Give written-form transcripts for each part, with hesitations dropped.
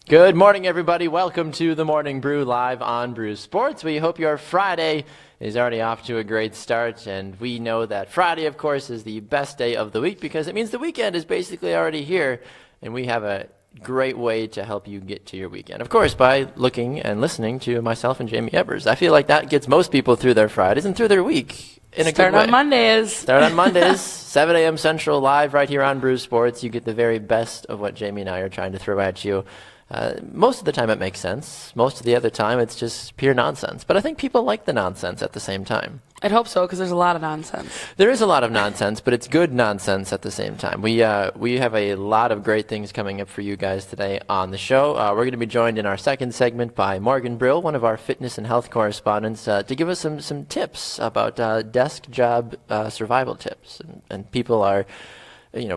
Good morning, everybody. Welcome to the Morning Brew live on Brew Sports. We hope your Friday is already off to a great start, and we know that Friday, of course, is the best day of the week because it means the weekend is basically already here, and we have a great way to help you get to your weekend. Of course, by looking and listening to myself and Jamie Evers. I feel like that gets most people through their Fridays and through their week in a good way. Start on Mondays. Start on Mondays, 7 a.m. Central, live right here on Brew Sports. You get the very best of what Jamie and I are trying to throw at you. Most of the time it makes sense. Most of the other time it's just pure nonsense. But I think people like the nonsense at the same time. I'd hope so, because there's a lot of nonsense. There is a lot of nonsense, but it's good nonsense at the same time. We have a lot of great things coming up for you guys today on the show. We're going to be joined in our second segment by Morgan Brill, one of our fitness and health correspondents, to give us some tips about desk job survival tips. And people are...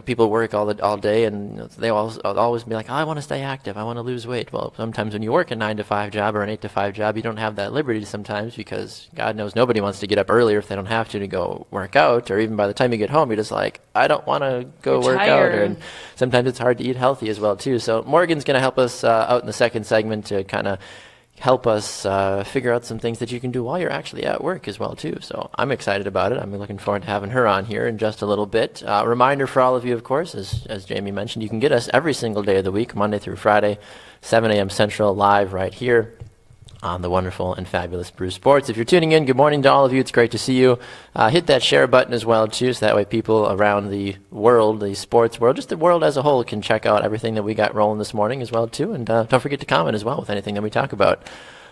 people work all day, and they always be like, oh, I want to stay active. I want to lose weight. Well, sometimes when you work a 9-to-5 job or an 8-to-5 job, you don't have that liberty sometimes because God knows nobody wants to get up earlier if they don't have to go work out. Or even by the time you get home, you're just like, I don't want to go work out. And sometimes it's hard to eat healthy as well, too. So Morgan's going to help us out in the second segment to kind of help us figure out some things that you can do while you're actually at work as well, too. So I'm excited about it. I'm looking forward to having her on here in just a little bit. Reminder for all of you, of course, as Jamie mentioned, you can get us every single day of the week, Monday through Friday, 7 a.m. Central, live right here on the wonderful and fabulous Brew Sports. If you're tuning in, good morning to all of you. It's great to see you. Hit that share button as well, too, so that way people around the world, the sports world, just the world as a whole, can check out everything that we got rolling this morning as well, too. And don't forget to comment as well with anything that we talk about.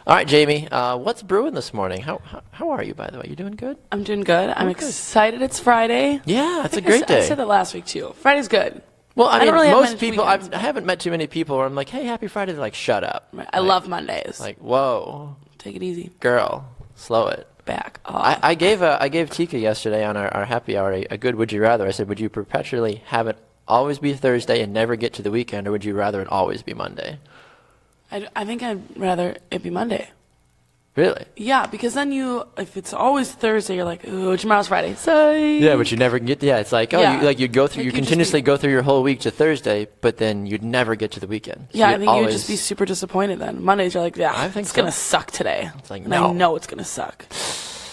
All right, Jamie, what's brewing this morning? How are you, by the way? You doing good? I'm doing good. I'm excited it's Friday. Yeah, it's a great day. I said that last week, too. Friday's good. Well, I mean, really most people, I haven't met too many people where I'm like, hey, happy Friday. They're like, shut up. Right. I love Mondays. Like, whoa. Take it easy. Girl, slow it. Back off. I gave Tika yesterday on our happy hour a good would you rather. I said, would you perpetually have it always be Thursday and never get to the weekend, or would you rather it always be Monday? I think I'd rather it be Monday. Really? Yeah, because then if it's always Thursday, you're like, ooh, tomorrow's Friday. Sorry. Yeah, but you never get. Yeah, it's like, you'd go through. You continuously go through your whole week to Thursday, but then you'd never get to the weekend. So yeah, I think you'd just be super disappointed then. Mondays, you're like, yeah, I think it's gonna suck today. It's like, and I know it's gonna suck.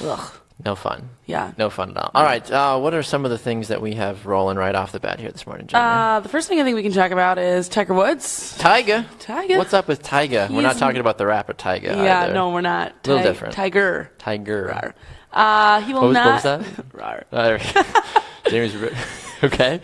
Ugh. No fun. Yeah. No fun at all. All right. What are some of the things that we have rolling right off the bat here this morning, Jamie? The first thing I think we can talk about is Tiger Woods. Tiger. What's up with Tiger? We're not talking about the rapper Tiger. Yeah, either. No, we're not. A little different. Tiger. He will not. What was that? Jamie's okay.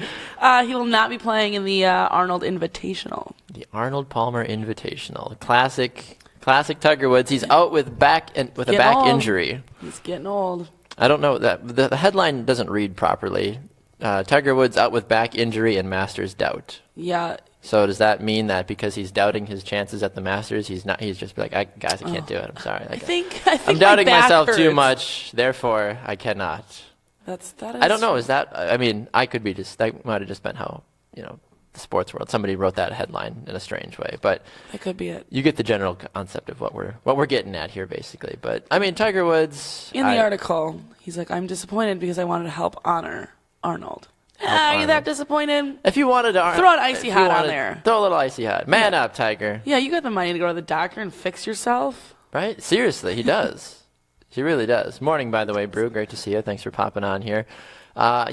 He will not be playing in the Arnold Invitational. The Arnold Palmer Invitational. Classic Tiger Woods. He's out with a back injury. He's getting old. I don't know that the headline doesn't read properly. Tiger Woods out with back injury and Masters doubt. Yeah. So does that mean that because he's doubting his chances at the Masters, he's just like, guys, I can't do it. I'm sorry. I think I'm doubting myself too much. Therefore, I cannot. That is. I don't know. Is that? I mean, I could be just. That might have just been how the sports world. Somebody wrote that headline in a strange way, but that could be it. You get the general concept of what we're getting at here, basically. But I mean, Tiger Woods. In the article, he's like, I'm disappointed because I wanted to help honor Arnold. Are you that disappointed? If you wanted to throw an icy hot on there. Throw a little icy hot. Man up, Tiger. Yeah, you got the money to go to the doctor and fix yourself. Right? Seriously, he does. He really does. Morning, by the way, Brew. Great to see you. Thanks for popping on here. I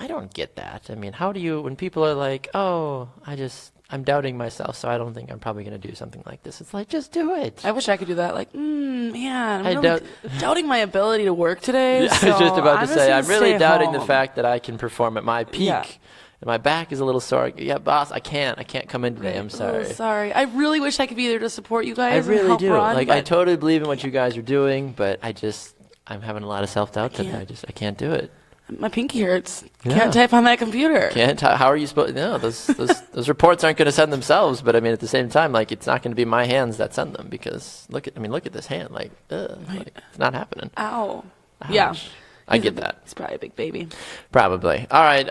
don't get that. I mean, how do you, when people are like, oh, I'm doubting myself, so I don't think I'm probably going to do something like this. It's like, just do it. I wish I could do that. Like, man, I'm really doubting my ability to work today. Yeah, so I was just about to say, I'm really doubting home. the fact that I can perform at my peak. Yeah. And my back is a little sore. Yeah, boss, I can't come in today. I'm sorry. Oh, sorry. I really wish I could be there to support you guys. I really help do. Run, I totally believe in what you guys are doing, but I'm having a lot of self-doubt today. I can't do it. My pinky hurts. Can't type on that computer. How are you supposed? No, those reports aren't going to send themselves. But I mean, at the same time, like, it's not going to be my hands that send them because look at this hand. Like, it's not happening. Ow. Ouch. Yeah. I get that. He's probably a big baby. Probably. All right.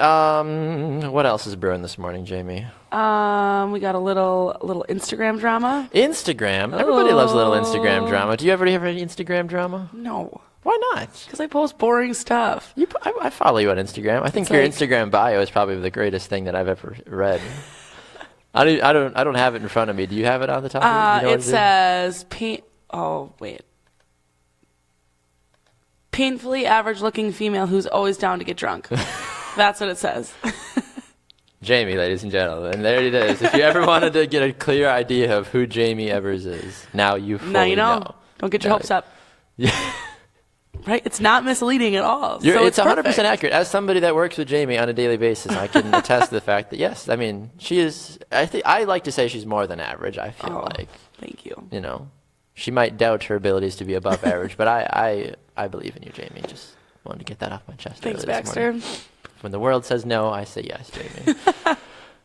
What else is brewing this morning, Jamie? We got a little Instagram drama. Instagram. Everybody loves a little Instagram drama. Do you ever have any Instagram drama? No. Why not? Because I post boring stuff. I follow you on Instagram. I think your Instagram bio is probably the greatest thing that I've ever read. I don't have it in front of me. Do you have it on the top? Of you know It says oh wait. Painfully average-looking female who's always down to get drunk. That's what it says. Jaymee, ladies and gentlemen, and there it is. If you ever wanted to get a clear idea of who Jaymee Evers is, now you fully now you know. Don't get your hopes up. Yeah. Right? It's not misleading at all. It's 100% accurate. As somebody that works with Jaymee on a daily basis, I can attest to the fact that, yes, I mean, she is, I like to say she's more than average, I feel like. Thank you. You know, she might doubt her abilities to be above average, but I believe in you, Jaymee. Just wanted to get that off my chest. Thanks, early this Baxter. morning. When the world says no, I say yes, Jaymee.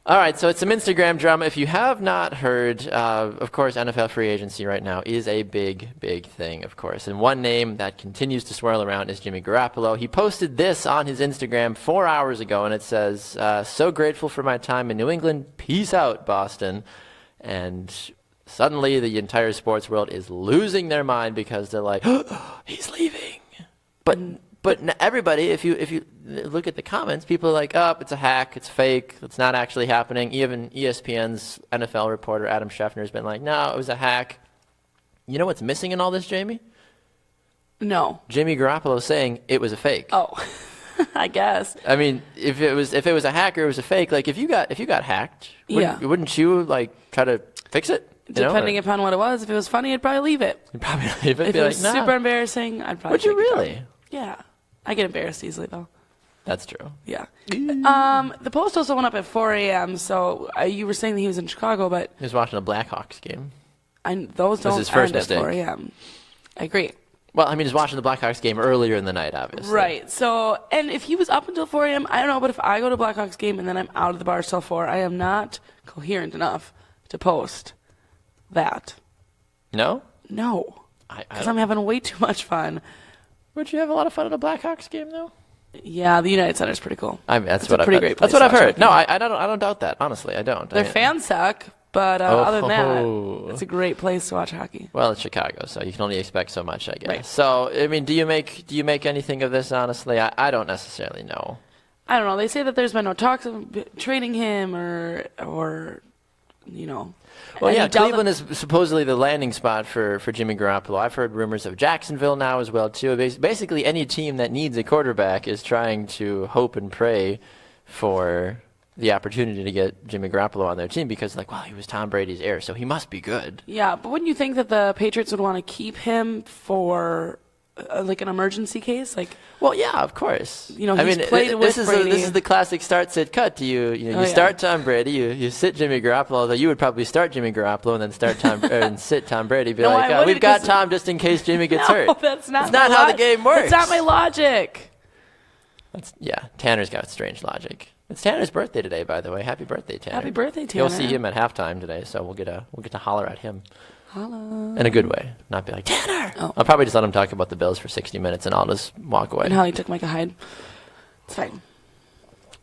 All right, so it's some Instagram drama. If you have not heard, of course, NFL free agency right now is a big, big thing, of course. And one name that continues to swirl around is Jimmy Garoppolo. He posted this on his Instagram 4 hours ago, and it says, so grateful for my time in New England. Peace out, Boston. And suddenly the entire sports world is losing their mind because they're like, oh, he's leaving. But everybody, if you look at the comments, people are like, oh, it's a hack, it's fake, it's not actually happening. Even ESPN's NFL reporter, Adam Schefter, has been like, no, it was a hack. You know what's missing in all this, Jaymee? No. Jimmy Garoppolo saying it was a fake. Oh, I guess. I mean, if it was a hack or it was a fake, like if you got hacked, wouldn't you like try to fix it? Depending upon what it was. If it was funny, I'd probably leave it. You'd probably leave it. If it was super embarrassing, I'd probably. Would you really? Down. Yeah. I get embarrassed easily, though. That's true. Yeah. The post also went up at 4 a.m., so you were saying that he was in Chicago, but... He was watching a Blackhawks game. Those don't his first end at 4 a.m. I agree. Well, I mean, he's watching the Blackhawks game earlier in the night, obviously. Right. So, and if he was up until 4 a.m., I don't know, but if I go to Blackhawks game and then I'm out of the bar till 4, I am not coherent enough to post that. No? No. Because I'm having way too much fun. Would you have a lot of fun at a Blackhawks game, though? Yeah, the United Center is pretty cool. I mean, that's what I've heard. No, I don't doubt that. Honestly, I don't. Their fans suck, but other than that, it's a great place to watch hockey. Well, it's Chicago, so you can only expect so much, I guess. Right. So, I mean, do you make anything of this? Honestly, I don't necessarily know. I don't know. They say that there's been no talks of trading him or you know. Well, yeah, Cleveland is supposedly the landing spot for Jimmy Garoppolo. I've heard rumors of Jacksonville now as well, too. Basically, any team that needs a quarterback is trying to hope and pray for the opportunity to get Jimmy Garoppolo on their team because, like, well, he was Tom Brady's heir, so he must be good. Yeah, but wouldn't you think that the Patriots would want to keep him for... like an emergency case, like well, yeah, of course. You know, he's played with Brady. This is the classic start, sit, cut. You start Tom Brady, you sit Jimmy Garoppolo. Although you would probably start Jimmy Garoppolo and then start and sit Tom Brady. Be like, we've got Tom just in case Jimmy gets hurt. That's not how the game works. That's not my logic. Tanner's got strange logic. It's Tanner's birthday today, by the way. Happy birthday, Tanner. Happy birthday, Tanner. You'll see him at halftime today, so we'll get to holler at him. Hello. In a good way. Not be like, Tanner! Oh. I'll probably just let him talk about the Bills for 60 minutes and I'll just walk away. And how he took Micah Hyde. It's fine.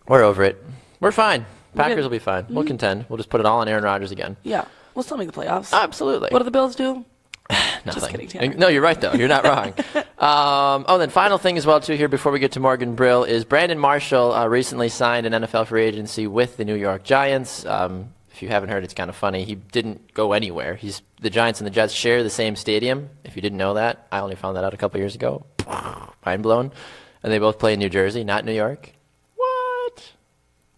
We're over it. We're fine. Packers will be fine. Mm-hmm. We'll contend. We'll just put it all on Aaron Rodgers again. Yeah. We'll still make the playoffs. Absolutely. What do the Bills do? Nothing. Just kidding, Tanner. No, you're right, though. You're not wrong. Then final thing as well, too, here before we get to Morgan Brill is Brandon Marshall recently signed an NFL free agency with the New York Giants. If you haven't heard, it's kind of funny. He didn't go anywhere. The Giants and the Jets share the same stadium. If you didn't know that, I only found that out a couple years ago. Mind blown. And they both play in New Jersey, not New York. What?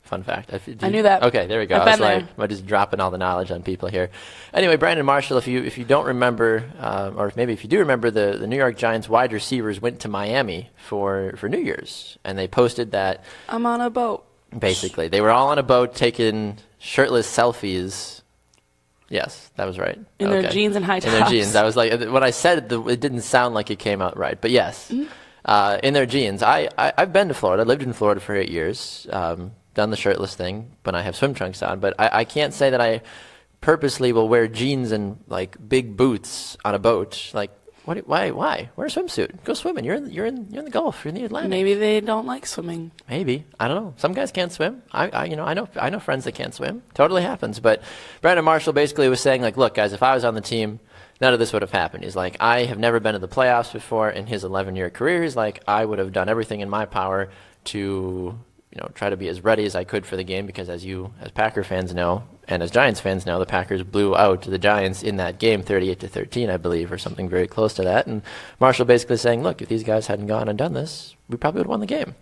Fun fact. I knew that. Okay, there we go. I've been there. I'm just dropping all the knowledge on people here. Anyway, Brandon Marshall, if you don't remember, or maybe if you do remember, the New York Giants wide receivers went to Miami for New Year's, and they posted that. I'm on a boat. Basically, they were all on a boat taking shirtless selfies. Yes, that was right. In their jeans and high tops. In their jeans. I was like, when I said it, it didn't sound like it came out right. But yes, in their jeans. I've been to Florida. I lived in Florida for 8 years. Done the shirtless thing, but I have swim trunks on. But I can't say that I purposely will wear jeans and like big boots on a boat. Like, why? Wear a swimsuit. Go swimming. You're in the Gulf. You're in the Atlantic. Maybe they don't like swimming. Maybe. I don't know. Some guys can't swim. I know friends that can't swim. Totally happens. But Brandon Marshall basically was saying, like, look, guys, if I was on the team, none of this would have happened. He's like, I have never been to the playoffs before in his 11-year career. He's like, I would have done everything in my power to try to be as ready as I could for the game because as Packer fans know, and as Giants fans know, the Packers blew out the Giants in that game 38-13, I believe, or something very close to that. And Marshall basically saying, look, if these guys hadn't gone and done this, we probably would have won the game.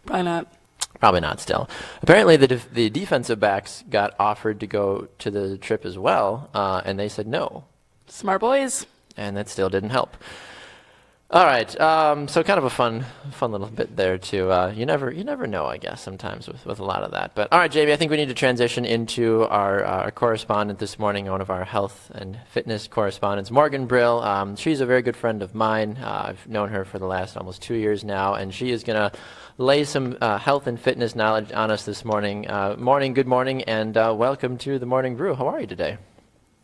Probably not. Probably not still. Apparently, the defensive backs got offered to go to the trip as well, and they said no. Smart boys. And that still didn't help. All right, so kind of a fun little bit there too. You never know, I guess, sometimes with a lot of that. But all right, Jamie, I think we need to transition into our correspondent this morning, one of our health and fitness correspondents, Morgan Brill. She's a very good friend of mine. I've known her for the last almost 2 years now, and she is going to lay some health and fitness knowledge on us this morning. Good morning, and welcome to the Morning Brew. How are you today?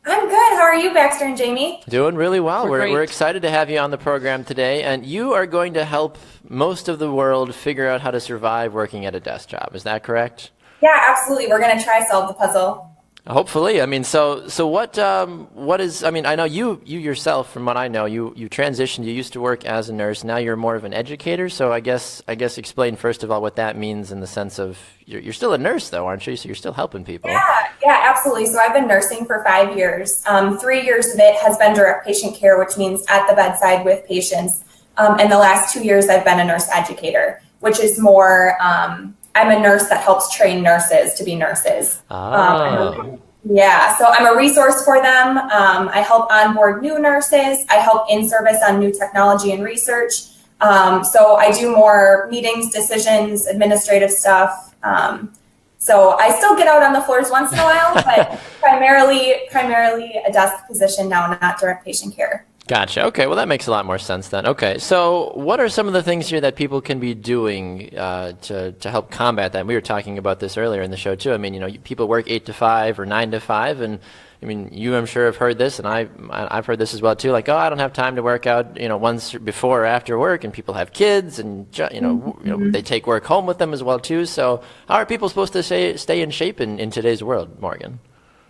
I'm good. How are you, Baxter and Jaymee? Doing really well. We're excited to have you on the program today, and you are going to help most of the world figure out how to survive working at a desk job. Is that correct? Yeah, absolutely. We're going to try solve the puzzle. Hopefully. I mean, so what is, I mean, I know you yourself, from what I know, you transitioned, you used to work as a nurse, now you're more of an educator, so I guess explain first of all what that means in the sense of, you're still a nurse though, aren't you? So you're still helping people. Yeah, absolutely. So I've been nursing for 5 years. 3 years of it has been direct patient care, which means at the bedside with patients. And the last 2 years I've been a nurse educator, which is more, I'm a nurse that helps train nurses to be nurses. Yeah, so I'm a resource for them. I help onboard new nurses. I help in service on new technology and research. So I do more meetings, decisions, administrative stuff. So I still get out on the floors once in a while, but primarily a desk position now, not direct patient care. Gotcha. Okay, well that makes a lot more sense then. Okay, so what are some of the things here that people can be doing to help combat that? We were talking about this earlier in the show too. I mean, people work 8 to 5 or 9 to 5, and I mean, you I'm sure have heard this, and I've heard this as well too. Like, oh, I don't have time to work out, once before or after work, and people have kids, and they take work home with them as well too. So how are people supposed to stay in shape in today's world, Morgan?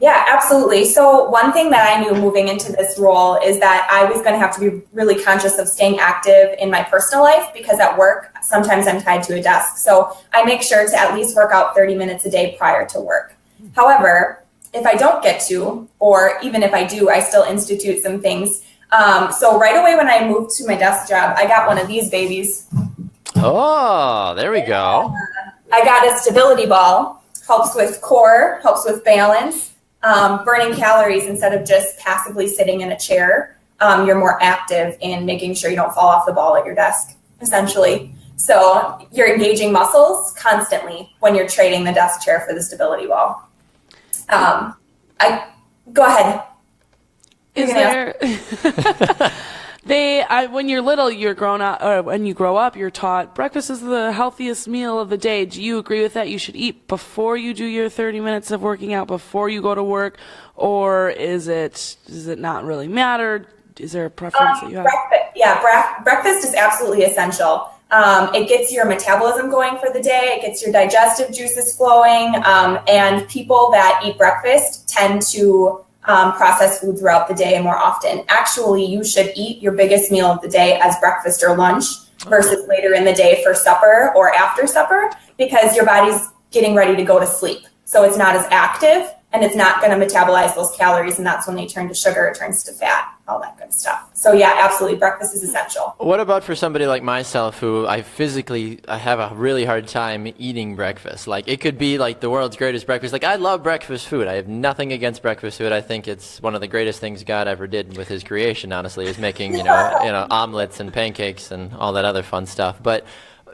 Yeah, absolutely. So one thing that I knew moving into this role is that I was going to have to be really conscious of staying active in my personal life because at work, sometimes I'm tied to a desk. So I make sure to at least work out 30 minutes a day prior to work. However, if I don't get to, or even if I do, I still institute some things. So right away when I moved to my desk job, I got one of these babies. Oh, there we go. I got a stability ball. Helps with core, helps with balance. Burning calories instead of just passively sitting in a chair. You're more active in making sure you don't fall off the ball at your desk, essentially. So you're engaging muscles constantly when you're trading the desk chair for the stability ball. Go ahead. Is there? When you're little, you're grown up, or when you grow up, you're taught breakfast is the healthiest meal of the day. Do you agree with that? You should eat before you do your 30 minutes of working out, before you go to work, or does it not really matter? Is there a preference that you have? Breakfast is absolutely essential. It gets your metabolism going for the day. It gets your digestive juices flowing. And people that eat breakfast tend to process food throughout the day more often. Actually, you should eat your biggest meal of the day as breakfast or lunch versus later in the day for supper or after supper, because your body's getting ready to go to sleep. So it's not as active and it's not going to metabolize those calories. And that's when they turn to sugar, it turns to fat, all that good stuff. So yeah, absolutely. Breakfast is essential. What about for somebody like myself who I have a really hard time eating breakfast? Like, it could be like the world's greatest breakfast. Like, I love breakfast food. I have nothing against breakfast food. I think it's one of the greatest things God ever did with his creation, honestly, is making, omelets and pancakes and all that other fun stuff. But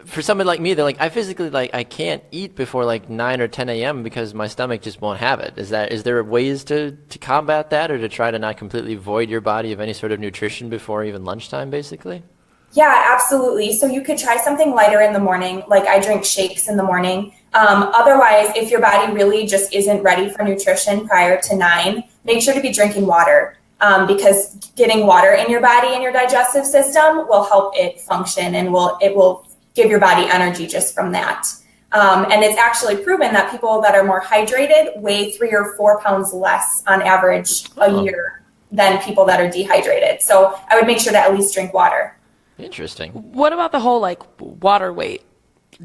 for somebody like me, they're like, I can't eat before like 9 or 10 a.m. because my stomach just won't have it. Is there ways to combat that, or to try to not completely void your body of any sort of nutrition before even lunchtime, basically? Yeah, absolutely. So you could try something lighter in the morning. Like, I drink shakes in the morning. Otherwise, if your body really just isn't ready for nutrition prior to 9, make sure to be drinking water. Because getting water in your body and your digestive system will help it function, and it will give your body energy just from that. And it's actually proven that people that are more hydrated weigh 3 or 4 pounds less on average a year than people that are dehydrated. So I would make sure to at least drink water. Interesting. What about the whole water weight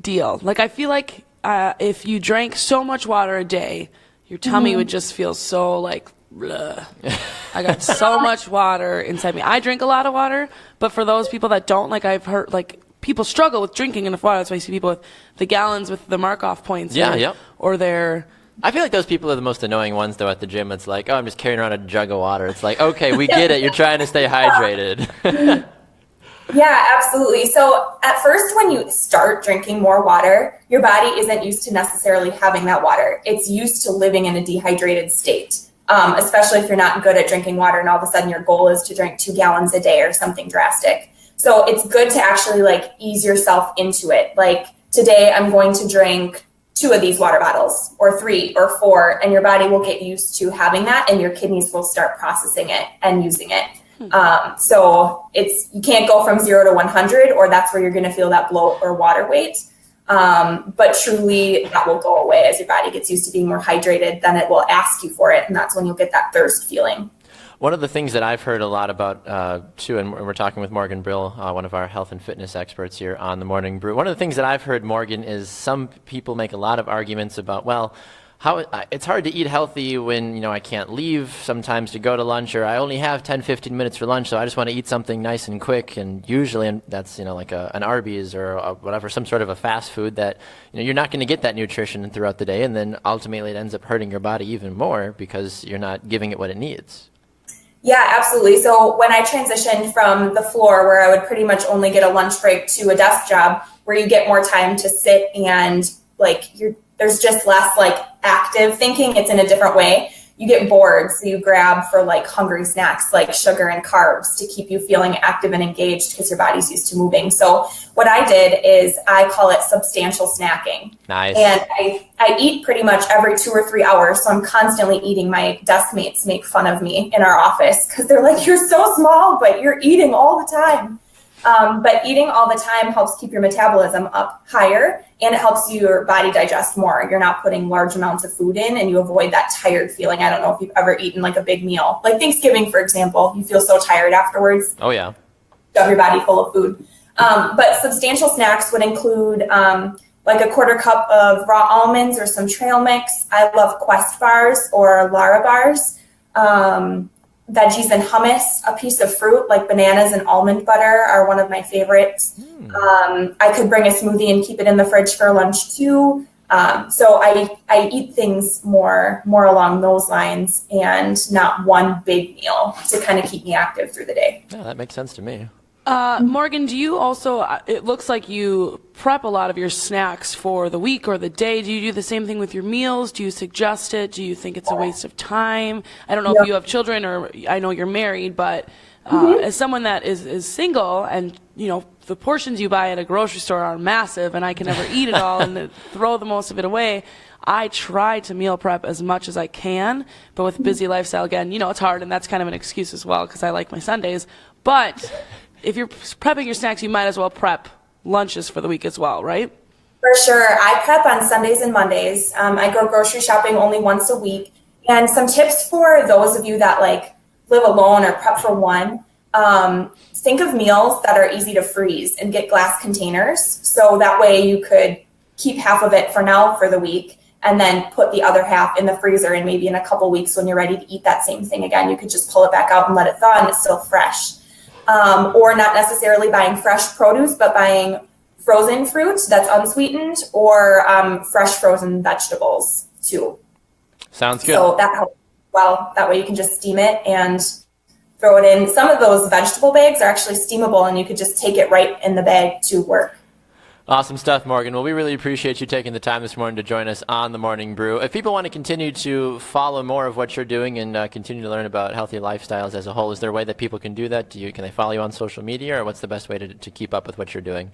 deal? Like, I feel like if you drank so much water a day, your tummy would just feel so like, bleh. I got so much water inside me. I drink a lot of water, but for those people that don't, like I've heard, like people struggle with drinking enough water. That's why I see people with the gallons with the mark-off points. Or their... I feel like those people are the most annoying ones, though, at the gym. It's like, oh, I'm just carrying around a jug of water. It's like, okay, we get it. You're trying to stay hydrated. Yeah, absolutely. So at first, when you start drinking more water, your body isn't used to necessarily having that water. It's used to living in a dehydrated state, especially if you're not good at drinking water and all of a sudden your goal is to drink 2 gallons a day or something drastic. So it's good to actually like ease yourself into it. Like today, I'm going to drink 2 of these water bottles or 3 or 4, and your body will get used to having that and your kidneys will start processing it and using it. So you can't go from 0 to 100, or that's where you're going to feel that bloat or water weight. But truly that will go away as your body gets used to being more hydrated. Then it will ask you for it. And that's when you'll get that thirst feeling. One of the things that I've heard a lot about, too, and we're talking with Morgan Brill, one of our health and fitness experts here on the Morning Brew. One of the things that I've heard, Morgan, is some people make a lot of arguments about, well, it's hard to eat healthy when, I can't leave sometimes to go to lunch, or I only have 10, 15 minutes for lunch, so I just want to eat something nice and quick. And usually that's, like an Arby's or whatever, some sort of a fast food that, you're not going to get that nutrition throughout the day. And then ultimately it ends up hurting your body even more because you're not giving it what it needs. Yeah, absolutely. So when I transitioned from the floor where I would pretty much only get a lunch break to a desk job where you get more time to sit and there's just less like active thinking. It's in a different way. You get bored, so you grab for like hungry snacks like sugar and carbs to keep you feeling active and engaged because your body's used to moving. So what I did is I call it substantial snacking. Nice. And I eat pretty much every 2 or 3 hours. So I'm constantly eating. My desk mates make fun of me in our office because they're like, you're so small, but you're eating all the time. But eating all the time helps keep your metabolism up higher, and it helps your body digest more. You're not putting large amounts of food in, and you avoid that tired feeling. I don't know if you've ever eaten like a big meal, like Thanksgiving, for example. You feel so tired afterwards. Oh, yeah. Shove your body full of food. But substantial snacks would include like a 1/4 cup of raw almonds or some trail mix. I love Quest bars or Lara bars. Veggies and hummus, a piece of fruit like bananas and almond butter are one of my favorites. I could bring a smoothie and keep it in the fridge for lunch too. So I eat things more along those lines and not one big meal to kind of keep me active through the day. Yeah, that makes sense to me. Morgan, do you also, it looks like you prep a lot of your snacks for the week or the day. Do you do the same thing with your meals? Do you suggest it? Do you think it's a waste of time? I don't know if you have children, or I know you're married, but as someone that is single and, the portions you buy at a grocery store are massive and I can never eat it all and throw the most of it away, I try to meal prep as much as I can, but with busy lifestyle, again, it's hard, and that's kind of an excuse as well because I like my Sundays. But if you're prepping your snacks, you might as well prep lunches for the week as well, right? For sure. I prep on Sundays and Mondays. I go grocery shopping only once a week. And some tips for those of you that live alone or prep for one, think of meals that are easy to freeze and get glass containers. So that way you could keep half of it for now for the week and then put the other half in the freezer, and maybe in a couple weeks when you're ready to eat that same thing again, you could just pull it back out and let it thaw and it's still fresh. Or not necessarily buying fresh produce, but buying frozen fruit that's unsweetened, or fresh frozen vegetables too. Sounds good. So that helps well. That way you can just steam it and throw it in. Some of those vegetable bags are actually steamable, and you could just take it right in the bag to work. Awesome stuff, Morgan. Well, we really appreciate you taking the time this morning to join us on the Morning Brew. If people want to continue to follow more of what you're doing and continue to learn about healthy lifestyles as a whole, is there a way that people can do that? Can they follow you on social media, or what's the best way to keep up with what you're doing?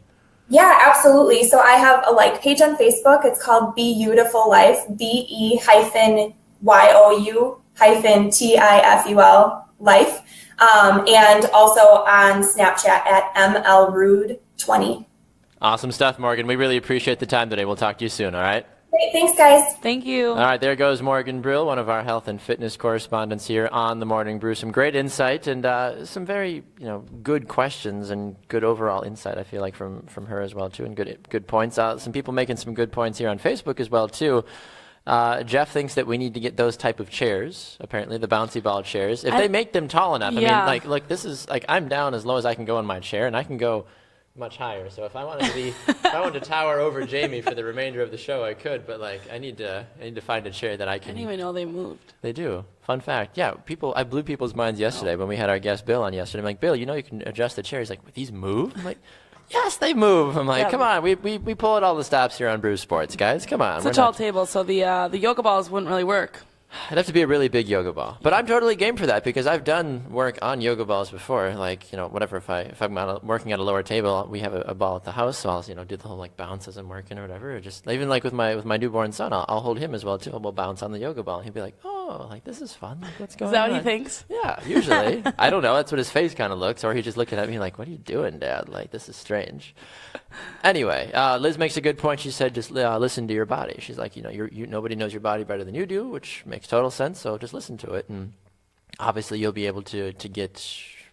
Yeah, absolutely. So I have a page on Facebook. It's called Be Youtiful Life, BE-YOU-TIFUL Life. And also on Snapchat at MLRude20. Awesome stuff, Morgan. We really appreciate the time today. We'll talk to you soon, all right? Great. Thanks, guys. Thank you. All right, there goes Morgan Brill, one of our health and fitness correspondents here on the Morning Brew. Some great insight and some very good questions and good overall insight, I feel like, from her as well, too, and good points. Some people making some good points here on Facebook as well, too. Jeff thinks that we need to get those type of chairs, apparently, the bouncy ball chairs. If they make them tall enough, Yeah. I mean, like this is, like, I'm down as low as I can go in my chair, and I can go much higher. So if I wanted to be, if I wanted to tower over Jaymee for the remainder of the show, I could. But like, I need to find a chair that I can. I didn't even know they moved. They do. Fun fact. Yeah, I blew people's minds yesterday when we had our guest Bill on yesterday. I'm like, Bill, you can adjust the chair. He's like, these move? I'm like, yes, they move. I'm like, come on, we pull at all the stops here on Brew Sports, guys. Come on. It's a tall table, so the yoga balls wouldn't really work. It'd have to be a really big yoga ball. But I'm totally game for that because I've done work on yoga balls before. Like, whatever, if I'm working at a lower table, we have a ball at the house, so I'll, do the whole, like, bounce as I'm working or whatever. Or just, even, like, with my newborn son, I'll hold him as well, too. We'll bounce on the yoga ball. And he'll be like, oh, like, this is fun. Like, what's going on? Is that what he thinks? Yeah, usually. I don't know. That's what his face kind of looks. Or he's just looking at me like, what are you doing, Dad? Like, this is strange. Anyway, Liz makes a good point. She said, just listen to your body. She's like, nobody knows your body better than you do, which makes total sense. So just listen to it, and obviously you'll be able to get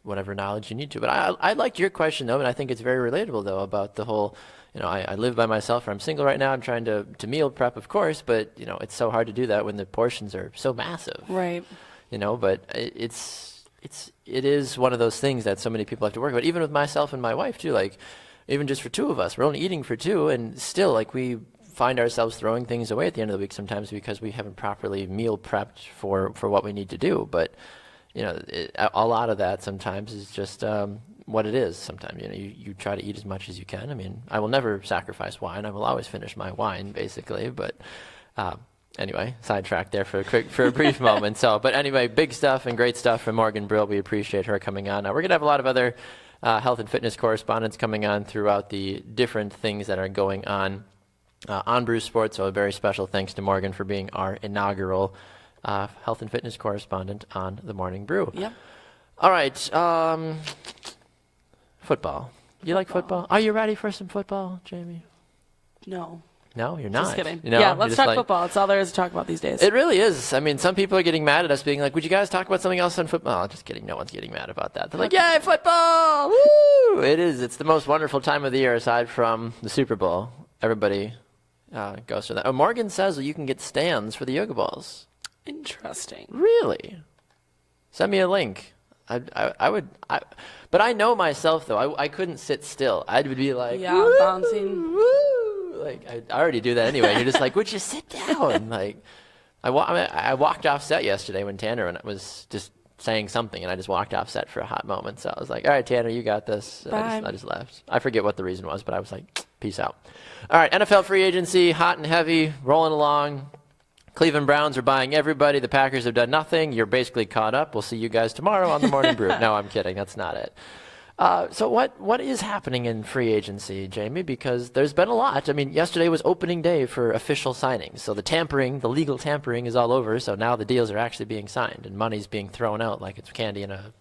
whatever knowledge you need to. But I liked your question, though, and I think it's very relatable, though, about the whole, I live by myself, or I'm single right now. I'm trying to meal prep, of course, but, it's so hard to do that when the portions are so massive. Right. But it is one of those things that so many people have to work with, even with myself and my wife, too. Like, even just for two of us, we're only eating for two, and still, like, we find ourselves throwing things away at the end of the week sometimes because we haven't properly meal prepped for what we need to do. But, a lot of that sometimes is just what it is sometimes. You try to eat as much as you can. I mean, I will never sacrifice wine. I will always finish my wine, basically. But anyway, sidetracked there for a brief moment. But anyway, big stuff and great stuff from Morgan Brill. We appreciate her coming on. Now, we're going to have a lot of other health and fitness correspondents coming on throughout the different things that are going on Brew Sports. So a very special thanks to Morgan for being our inaugural health and fitness correspondent on the Morning Brew. Yep. All right. Football. You like football? Are you ready for some football, Jaymee? No. No, you're not. Just kidding. No? Yeah, let's talk football. It's all there is to talk about these days. It really is. I mean, some people are getting mad at us being like, would you guys talk about something else on football? Just kidding. No one's getting mad about that. They're like, yay, football! Woo! It is. It's the most wonderful time of the year aside from the Super Bowl. Everybody goes to that. Oh, Morgan says you can get stands for the yoga balls. Interesting. Really? Send me a link. I would, but I know myself, though. I couldn't sit still. I would be like, yeah, bouncing. Woo! Like, I already do that anyway. You're just like, would you sit down? Like, I walked off set yesterday when Tanner was just saying something, and I just walked off set for a hot moment. So I was like, all right, Tanner, you got this. I just left. I forget what the reason was, but I was like, peace out. All right, NFL free agency, hot and heavy, rolling along. Cleveland Browns are buying everybody. The Packers have done nothing. You're basically caught up. We'll see you guys tomorrow on the Morning Brew. No, I'm kidding. That's not it. So what is happening in free agency, Jaymee? Because there's been a lot. I mean, yesterday was opening day for official signings. So the legal tampering is all over. So now the deals are actually being signed and money's being thrown out like it's candy in a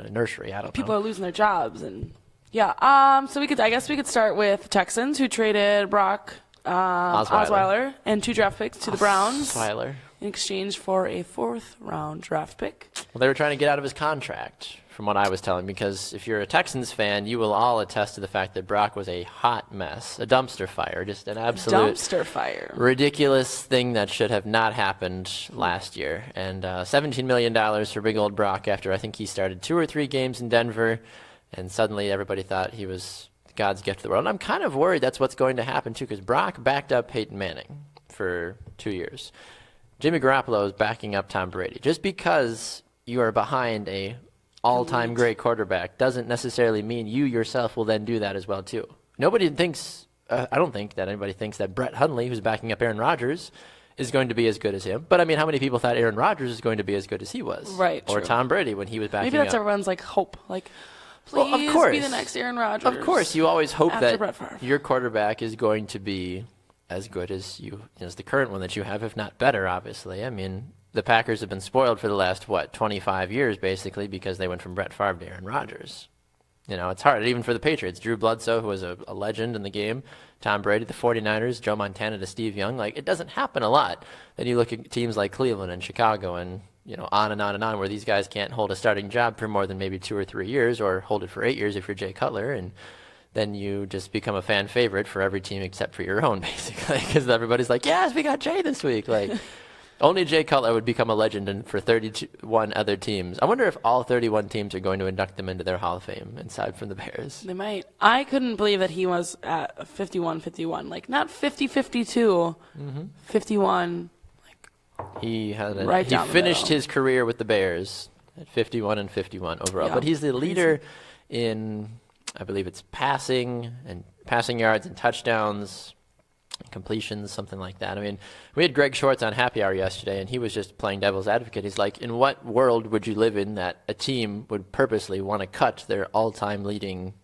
nursery. I don't know. People are losing their jobs and yeah. So I guess we could start with the Texans, who traded Brock Osweiler and 2 draft picks to the Browns in exchange for a 4th-round draft pick. Well, they were trying to get out of his contract, from what I was telling, because if you're a Texans fan, you will all attest to the fact that Brock was a hot mess, a dumpster fire, just an absolute dumpster fire, ridiculous thing that should have not happened last year. And $17 million for big old Brock after I think he started 2 or 3 games in Denver, and suddenly everybody thought he was God's gift to the world. And I'm kind of worried that's what's going to happen, too, because Brock backed up Peyton Manning for 2 years. Jimmy Garoppolo is backing up Tom Brady. Just because you are behind a all-time great quarterback doesn't necessarily mean you yourself will then do that as well, too. Nobody thinks, I don't think that anybody thinks that Brett Hundley, who's backing up Aaron Rodgers, is going to be as good as him. But, I mean, how many people thought Aaron Rodgers was going to be as good as he was? Right, Or true. Tom Brady when he was backing up. Maybe that's everyone's, hope. Please of course. be the next Aaron Rodgers. Of course, you always hope after that Brett Favre. Your quarterback is going to be as good as the current one that you have, if not better, obviously. I mean, the Packers have been spoiled for the last, 25 years, basically, because they went from Brett Favre to Aaron Rodgers. It's hard. Even for the Patriots, Drew Bledsoe, who was a legend in the game, Tom Brady, the 49ers, Joe Montana to Steve Young. Like, it doesn't happen a lot. Then you look at teams like Cleveland and Chicago and, on and on and on, where these guys can't hold a starting job for more than maybe 2 or 3 years, or hold it for 8 years if you're Jay Cutler. And then you just become a fan favorite for every team except for your own, basically, because everybody's like, yes, we got Jay this week. Like, only Jay Cutler would become a legend for 31 other teams. I wonder if all 31 teams are going to induct them into their Hall of Fame, aside from the Bears. They might. I couldn't believe that he was at 51-51. Like, not 50-52, 51. He Right finished his career with the Bears at 51-51 overall. Yeah, but he's the leader in, I believe it's passing yards and touchdowns, completions, something like that. I mean, we had Greg Schwartz on Happy Hour yesterday, and he was just playing devil's advocate. He's like, in what world would you live in that a team would purposely want to cut their all-time leading,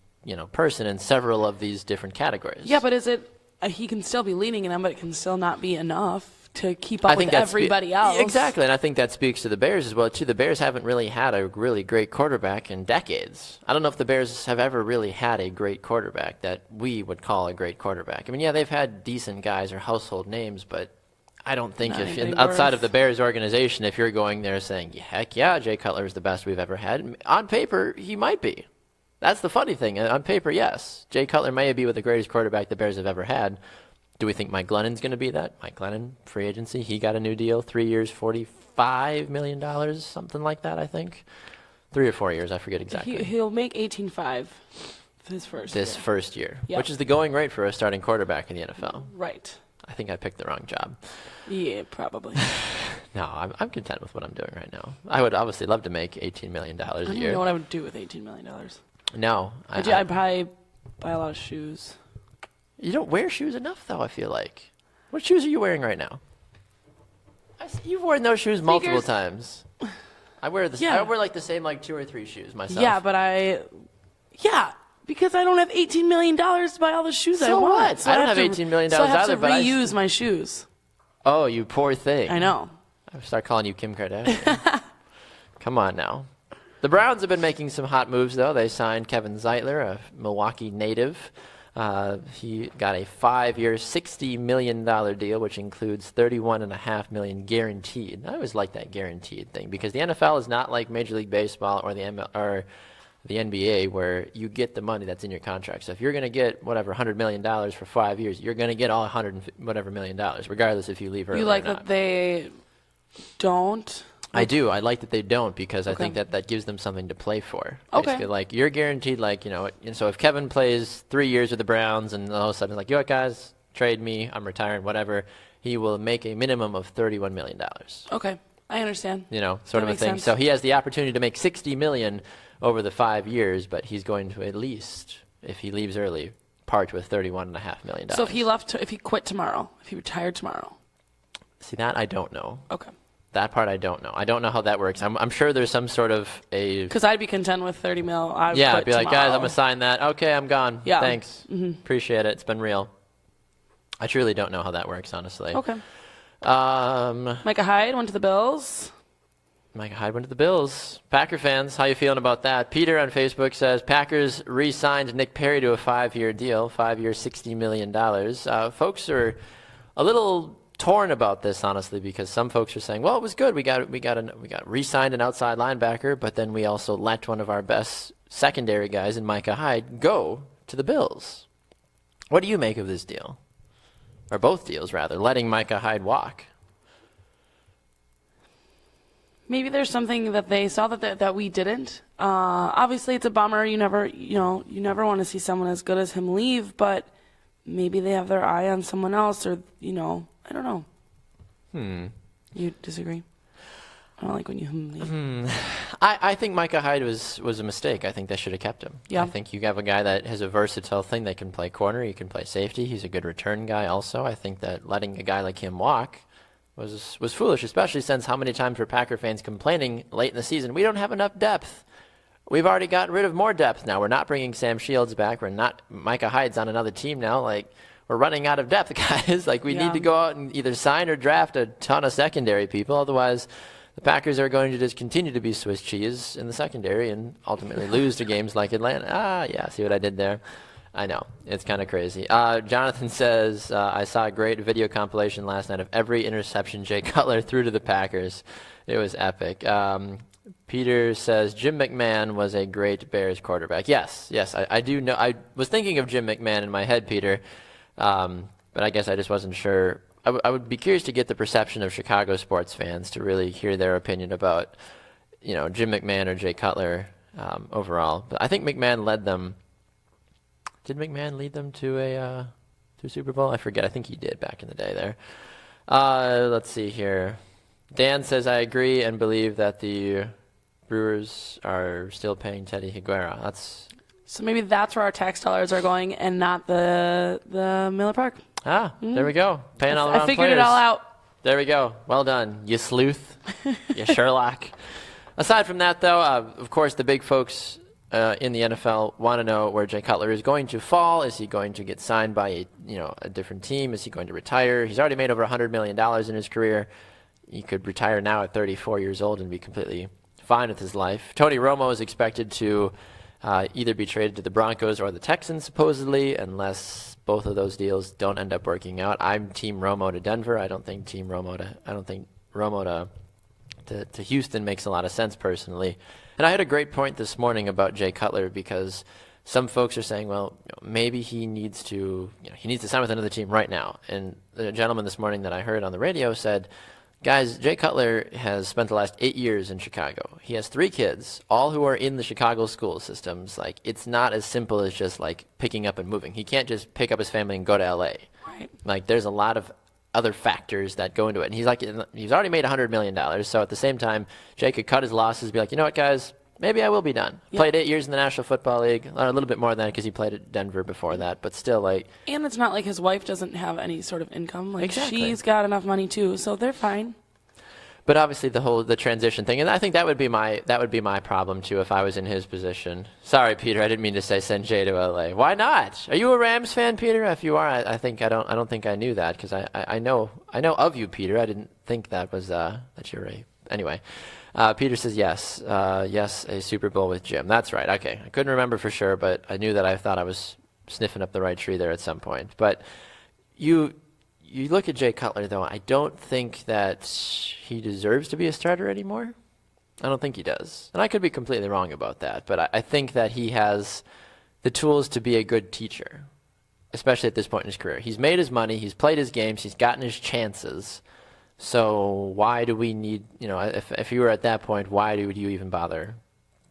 person in several of these different categories? Yeah, but is it? He can still be leading in them, but it can still not be enough to keep up with everybody else. Exactly, and I think that speaks to the Bears as well, too. The Bears haven't really had a really great quarterback in decades. I don't know if the Bears have ever really had a great quarterback that we would call a great quarterback. I mean, yeah, they've had decent guys or household names, but I don't think outside of the Bears organization, if you're going there saying, heck yeah, Jay Cutler is the best we've ever had, on paper, he might be. That's the funny thing. On paper, yes. Jay Cutler may be the greatest quarterback the Bears have ever had. Do we think Mike Glennon's going to be that? Mike Glennon, free agency. He got a new deal, 3 years, $45 million, something like that, I think. 3 or 4 years, I forget exactly. He'll make 18.5 this first year. Yep. Which is the going rate for a starting quarterback in the NFL. Right. I think I picked the wrong job. Yeah, probably. No, I'm content with what I'm doing right now. I would obviously love to make $18 million a year. I don't even know what I would do with $18 million. No. I'd probably buy a lot of shoes. You don't wear shoes enough, though, I feel like. What shoes are you wearing right now? You've worn those shoes multiple times. I wear like the same 2 or 3 shoes myself. Yeah, but because I don't have $18 million to buy all the shoes I want. What? So I don't have $18 million so I have either, to but reuse my shoes. Oh, you poor thing. I know. I start calling you Kim Kardashian. Come on now. The Browns have been making some hot moves, though. They signed Kevin Zeitler, a Milwaukee native. He got a 5-year, $60 million deal, which includes $31.5 million guaranteed. I always like that guaranteed thing because the NFL is not like Major League Baseball or the NBA, where you get the money that's in your contract. So if you're going to get $100 million for 5 years, you're going to get all $100 million, regardless if you leave early. You like or not. that they don't? I do. I like that they don't because I think that gives them something to play for. Basically, like you're guaranteed, so if Kevin plays 3 years with the Browns and all of a sudden you know what, guys, trade me, I'm retiring, whatever, he will make a minimum of $31 million. Okay, I understand. Sort of a thing. Sense. So he has the opportunity to make $60 million over the 5 years, but he's going to at least, if he leaves early, part with $31.5 million. So if he quit tomorrow, if he retired tomorrow. See, that I don't know. Okay. That part I don't know. I don't know how that works. I'm sure there's some sort of a... Because I'd be content with $30 million. I'd be like, guys, I'm going to sign that. Okay, I'm gone. Yeah. Thanks. Appreciate it. It's been real. I truly don't know how that works, honestly. Okay. Micah Hyde went to the Bills. Micah Hyde went to the Bills. Packer fans, how you feeling about that? Peter on Facebook says, Packers re-signed Nick Perry to a 5-year deal, 5-year, $60 million. Folks are a little... torn about this, honestly, because some folks are saying, well, it was good. We got re-signed an outside linebacker, but then we also let one of our best secondary guys in Micah Hyde go to the Bills. What do you make of this deal? Or both deals, rather, letting Micah Hyde walk. Maybe there's something that they saw that we didn't. Obviously, it's a bummer. You never want to see someone as good as him leave, but maybe they have their eye on someone else, or I don't know. You disagree? I don't like when you leave. I think Micah Hyde was a mistake. I think they should have kept him. Yeah. I think you have a guy that has a versatile thing. They can play corner. He can play safety. He's a good return guy also. I think that letting a guy like him walk was foolish, especially since how many times were Packer fans complaining late in the season, we don't have enough depth. We've already gotten rid of more depth now. We're not bringing Sam Shields back. Micah Hyde's on another team now. We're running out of depth, guys. We need to go out and either sign or draft a ton of secondary people. Otherwise, the Packers are going to just continue to be Swiss cheese in the secondary and ultimately lose to games like Atlanta. Yeah, see what I did there? I know. It's kind of crazy. Jonathan says, I saw a great video compilation last night of every interception Jay Cutler threw to the Packers. It was epic. Peter says, Jim McMahon was a great Bears quarterback. Yes, I do know. I was thinking of Jim McMahon in my head, Peter, but I guess I just wasn't sure. I would be curious to get the perception of Chicago sports fans to really hear their opinion about, Jim McMahon or Jay Cutler overall. But I think McMahon led them. Did McMahon lead them to a Super Bowl? I forget. I think he did back in the day there. Let's see here. Dan says, I agree and believe that the Brewers are still paying Teddy Higuera. So maybe that's where our tax dollars are going and not the Miller Park. There we go. Paying all the wrong I figured players. it all out. There we go. Well done, you sleuth, you Sherlock. Aside from that, though, of course, the big folks in the NFL want to know where Jay Cutler is going to fall. Is he going to get signed by a different team? Is he going to retire? He's already made over $100 million in his career. He could retire now at 34 years old and be completely fine with his life. Tony Romo is expected to either be traded to the Broncos or the Texans, supposedly, unless both of those deals don't end up working out. I'm Team Romo to Denver. I don't think Romo to Houston makes a lot of sense personally. And I had a great point this morning about Jay Cutler because some folks are saying, well, maybe he needs to sign with another team right now. And the gentleman this morning that I heard on the radio said, guys, Jay Cutler has spent the last 8 years in Chicago. He has 3 kids, all who are in the Chicago school systems. Like, it's not as simple as just, like, picking up and moving. He can't just pick up his family and go to L.A. Right. Like, there's a lot of other factors that go into it. And he's already made $100 million. So at the same time, Jay could cut his losses and be like, you know what, guys? Maybe I will be done. Yep. Played 8 years in the National Football League. A little bit more than that because he played at Denver before that. But still, like... And it's not like his wife doesn't have any sort of income. Like, exactly. She's got enough money, too. So they're fine. But obviously the transition thing, and I think that would be my problem too if I was in his position. Sorry, Peter, I didn't mean to say send Jay to LA. Why not? Are you a Rams fan, Peter? If you are, I don't think I knew that because I know of you, Peter. I didn't think that was that you're a anyway. Peter says yes, a Super Bowl with Jim. That's right. Okay, I couldn't remember for sure, but I knew that I thought I was sniffing up the right tree there at some point. But you look at Jay Cutler, though, I don't think that he deserves to be a starter anymore. I don't think he does. And I could be completely wrong about that, but I think that he has the tools to be a good teacher, especially at this point in his career. He's made his money, he's played his games, he's gotten his chances. So why do we need, if you were at that point, why would you even bother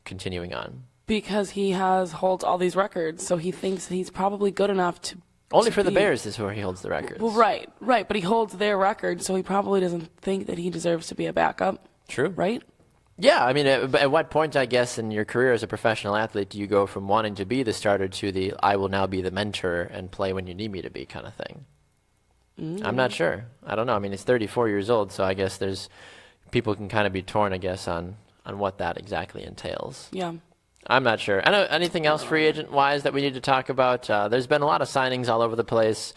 continuing on? Because he holds all these records, so he thinks that he's probably good enough to... Only for the Bears is where he holds the records. Well, right. But he holds their record, so he probably doesn't think that he deserves to be a backup. True. Right? Yeah, I mean, at what point, I guess, in your career as a professional athlete do you go from wanting to be the starter to the I will now be the mentor and play when you need me to be kind of thing? I'm not sure. I don't know. I mean, he's 34 years old, so I guess people can kind of be torn, I guess, on what that exactly entails. Yeah. I'm not sure. I know anything else free agent wise that we need to talk about. There's been a lot of signings all over the place.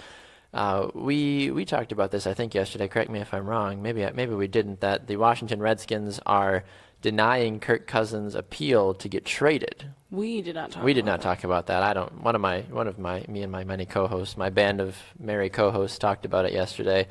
We talked about this I think yesterday. Correct me if I'm wrong. Maybe we didn't. That the Washington Redskins are denying Kirk Cousins' appeal to get traded. We did not talk. We did not talk about that. Me and my many co-hosts, my band of merry co-hosts, talked about it yesterday.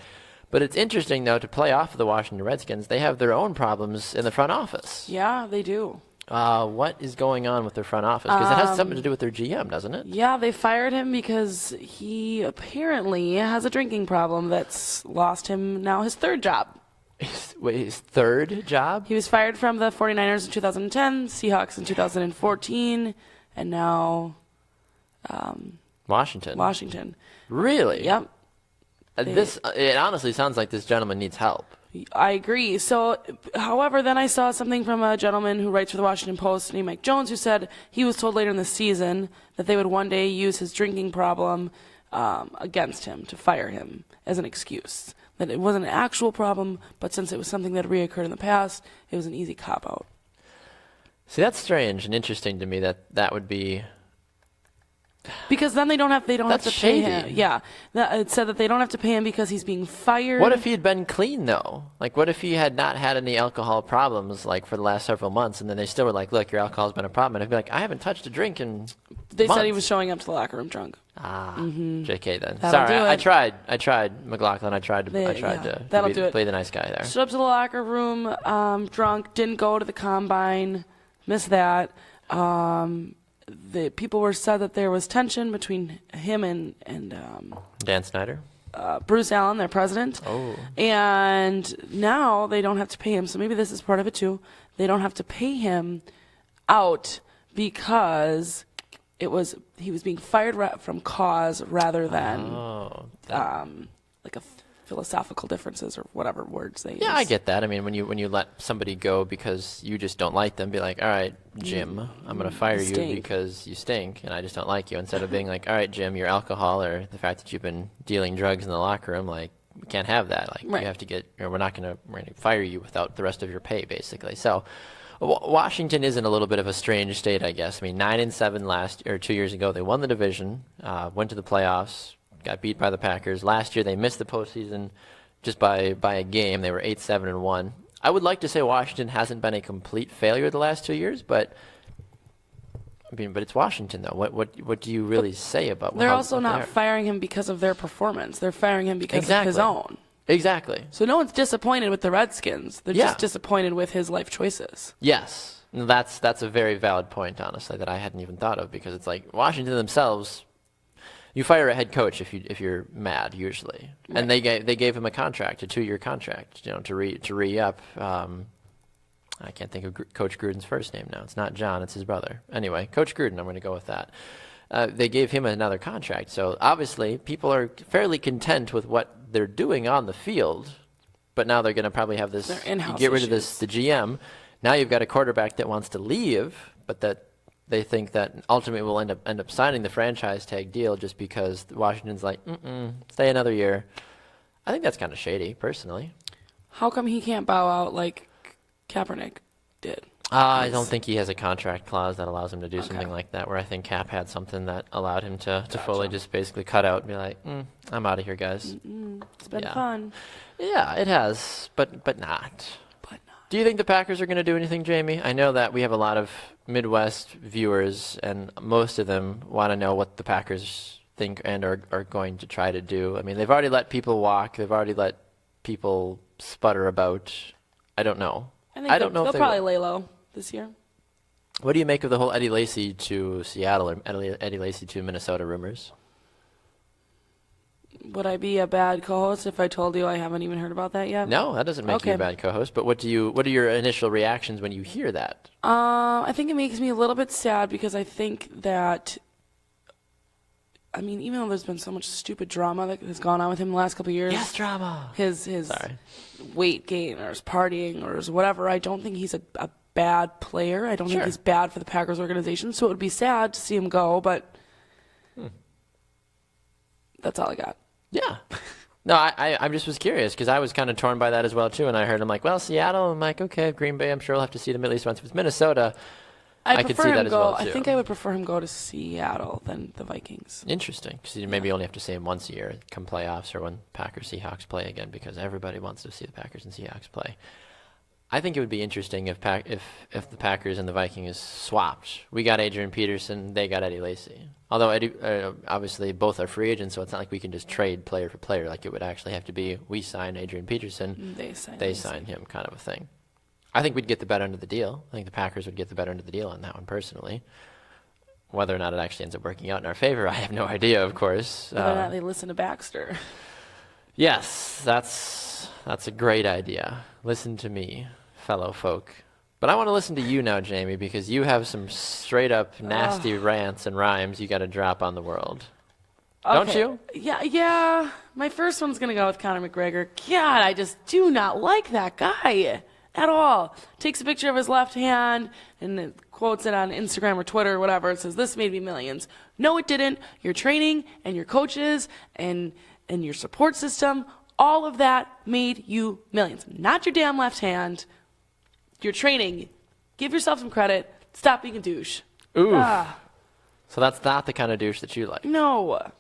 But it's interesting though to play off of the Washington Redskins. They have their own problems in the front office. Yeah, they do. What is going on with their front office? Because it has something to do with their GM, doesn't it? Yeah, they fired him because he apparently has a drinking problem that's lost him now his third job. His third job? He was fired from the 49ers in 2010, Seahawks in 2014, and now Washington. Really? Yep. It honestly sounds like this gentleman needs help. I agree. So, however, then I saw something from a gentleman who writes for the Washington Post named Mike Jones who said he was told later in the season that they would one day use his drinking problem against him to fire him as an excuse. That it wasn't an actual problem, but since it was something that reoccurred in the past, it was an easy cop-out. See, that's strange and interesting to me that would be... Because then they don't have to That's pay him. shady. Yeah. It said that they don't have to pay him because he's being fired. What if he had been clean, though? Like, what if he had not had any alcohol problems, like, for the last several months, and then they still were like, look, your alcohol's been a problem. And I'd be like, I haven't touched a drink in They months. said he was showing up to the locker room drunk. JK then. That'll Sorry, do I it. tried, McLaughlin. I tried to that'll do it. play the nice guy there. Showed up to the locker room drunk, didn't go to the combine, missed that. The people were said that there was tension between him and Dan Snyder. Bruce Allen, their president. Oh. And now they don't have to pay him. So maybe this is part of it too. They don't have to pay him out because he was being fired from cause rather than like a philosophical differences or whatever words they use. Yeah, I get that. I mean, when you let somebody go because you just don't like them, be like, all right, Jim, I'm going to fire you stink. because you stink and I just don't like you. Instead of being like, all right, Jim, your alcohol or the fact that you've been dealing drugs in the locker room, like, we can't have that. Like, Right. you have to get, we're going to fire you without the rest of your pay, basically. So Washington is in a little bit of a strange state, I guess. I mean, 9-7 2 years ago, they won the division, went to the playoffs, got beat by the Packers. Last year, they missed the postseason just by a game. They were 8-7-1. I would like to say Washington hasn't been a complete failure the last 2 years, but it's Washington though. What do you really say about? They're also not firing him because of their performance. They're firing him because of his own. Exactly. So no one's disappointed with the Redskins. They're Yeah. just disappointed with his life choices. Yes, that's a very valid point, honestly, that I hadn't even thought of, because it's like Washington themselves. You fire a head coach if you're mad usually, Right. and they gave him a 2-year contract, to re-up. I can't think of Coach Gruden's first name now. It's not John, it's his brother. Anyway, Coach Gruden, I'm going to go with that. They gave him another contract, so obviously people are fairly content with what they're doing on the field, but now they're going to probably have this. Their in-house you get rid of issues. the GM. Now you've got a quarterback that wants to leave, but that they think that ultimately will end up signing the franchise tag deal just because Washington's like, stay another year. I think that's kind of shady, personally. How come he can't bow out like Kaepernick did? I don't think he has a contract clause that allows him to do something like that, where I think Cap had something that allowed him to fully just basically cut out and be like, I'm out of here, guys. It's been Yeah. fun. Yeah, it has, but not. Do you think the Packers are going to do anything, Jamie? I know that we have a lot of Midwest viewers, and most of them want to know what the Packers think and are going to try to do. I mean, they've already let people walk. They've already let people sputter about. I don't know. I don't know they'll if they probably will. lay low this year. What do you make of the whole Eddie Lacy to Seattle or Eddie Lacy to Minnesota rumors? Would I be a bad co-host if I told you I haven't even heard about that yet? No, that doesn't make you a Okay. bad co-host. But what are your initial reactions when you hear that? I think it makes me a little bit sad because I think that, I mean, even though there's been so much stupid drama that has gone on with him the last couple of years, Yes, drama. his Sorry. weight gain or his partying or his whatever, I don't think he's a bad player. I don't think Sure. he's bad for the Packers organization. So it would be sad to see him go, but that's all I got. Yeah. No, I just was curious because I was kind of torn by that as well, too. And I heard him like, well, Seattle. I'm like, okay, Green Bay, I'm sure we'll have to see them at least once. If it's Minnesota, I could see that as well, too. I think I would prefer him go to Seattle than the Vikings. Interesting, because you maybe only have to see him once a year come playoffs or when Packers-Seahawks play again, because everybody wants to see the Packers and Seahawks play. I think it would be interesting if the Packers and the Vikings swapped. We got Adrian Peterson, they got Eddie Lacy. Although obviously both are free agents, so it's not like we can just trade player for player. Like it would actually have to be we sign Adrian Peterson, They sign they Lacy. sign him, kind of a thing. I think we'd get the better end of the deal. I think the Packers would get the better end of the deal on that one personally. Whether or not it actually ends up working out in our favor, I have no idea, of course. Whether or not they listen to Baxter. Yes, that's a great idea. Listen to me, fellow folk. But I want to listen to you now, Jamie, because you have some straight up nasty rants and rhymes you got to drop on the world. Don't Okay. you? Yeah. My first one's going to go with Conor McGregor. God, I just do not like that guy at all. Takes a picture of his left hand and then quotes it on Instagram or Twitter or whatever. It says, this made me millions. No, it didn't. Your training and your coaches and your support system, all of that made you millions. Not your damn left hand. Your training. Give yourself some credit. Stop being a douche. Ooh. So that's not the kind of douche that you like. No.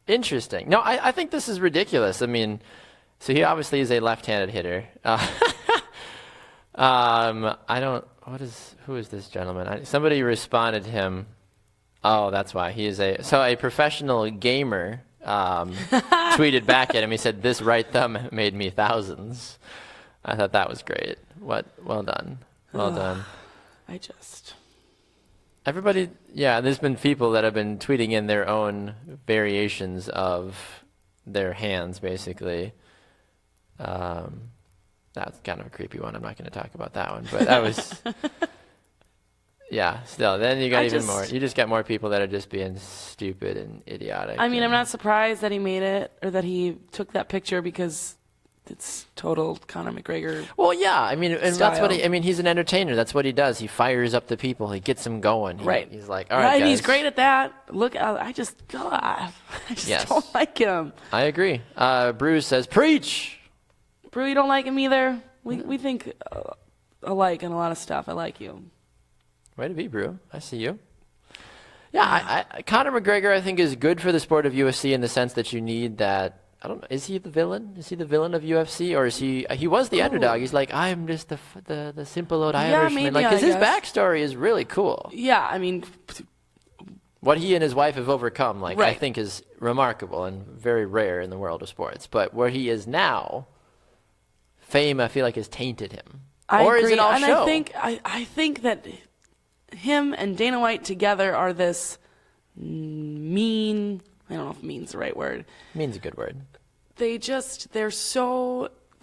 Interesting. No, I think this is ridiculous. I mean, so he obviously is a left-handed hitter. Who is this gentleman? Somebody responded to him. Oh, that's why. He is a professional gamer tweeted back at him. He said, "This right thumb made me thousands." I thought that was great. Well done. Well done. Everybody, there's been people that have been tweeting in their own variations of their hands, basically. That's kind of a creepy one. I'm not going to talk about that one, but that was, still. Then you got even more. You just got more people that are just being stupid and idiotic. I mean, I'm not surprised that he made it or that he took that picture because it's total Conor McGregor. Well, yeah. I mean, and style. that's what he's an entertainer. That's what he does. He fires up the people. He gets them going. He's like, all right, guys. And he's great at that. Look, I just don't like him. I agree. Brew says, preach. Brew, you don't like him either? We think alike on a lot of stuff. I like you. Way to be, Brew. I see you. Yeah, Conor McGregor, I think, is good for the sport of UFC in the sense that you need that. I don't know. Is he the villain? Is he the villain of UFC, or is he? He was the underdog. He's like, I'm just the simple old Irishman. Maybe, because his backstory is really cool. Yeah, I mean, what he and his wife have overcome, I right. think, is remarkable and very rare in the world of sports. But where he is now, fame, I feel like, has tainted him. I agree. Is it all and show? I think that him and Dana White together are this mean. I don't know if mean's the right word. Mean's a good word. They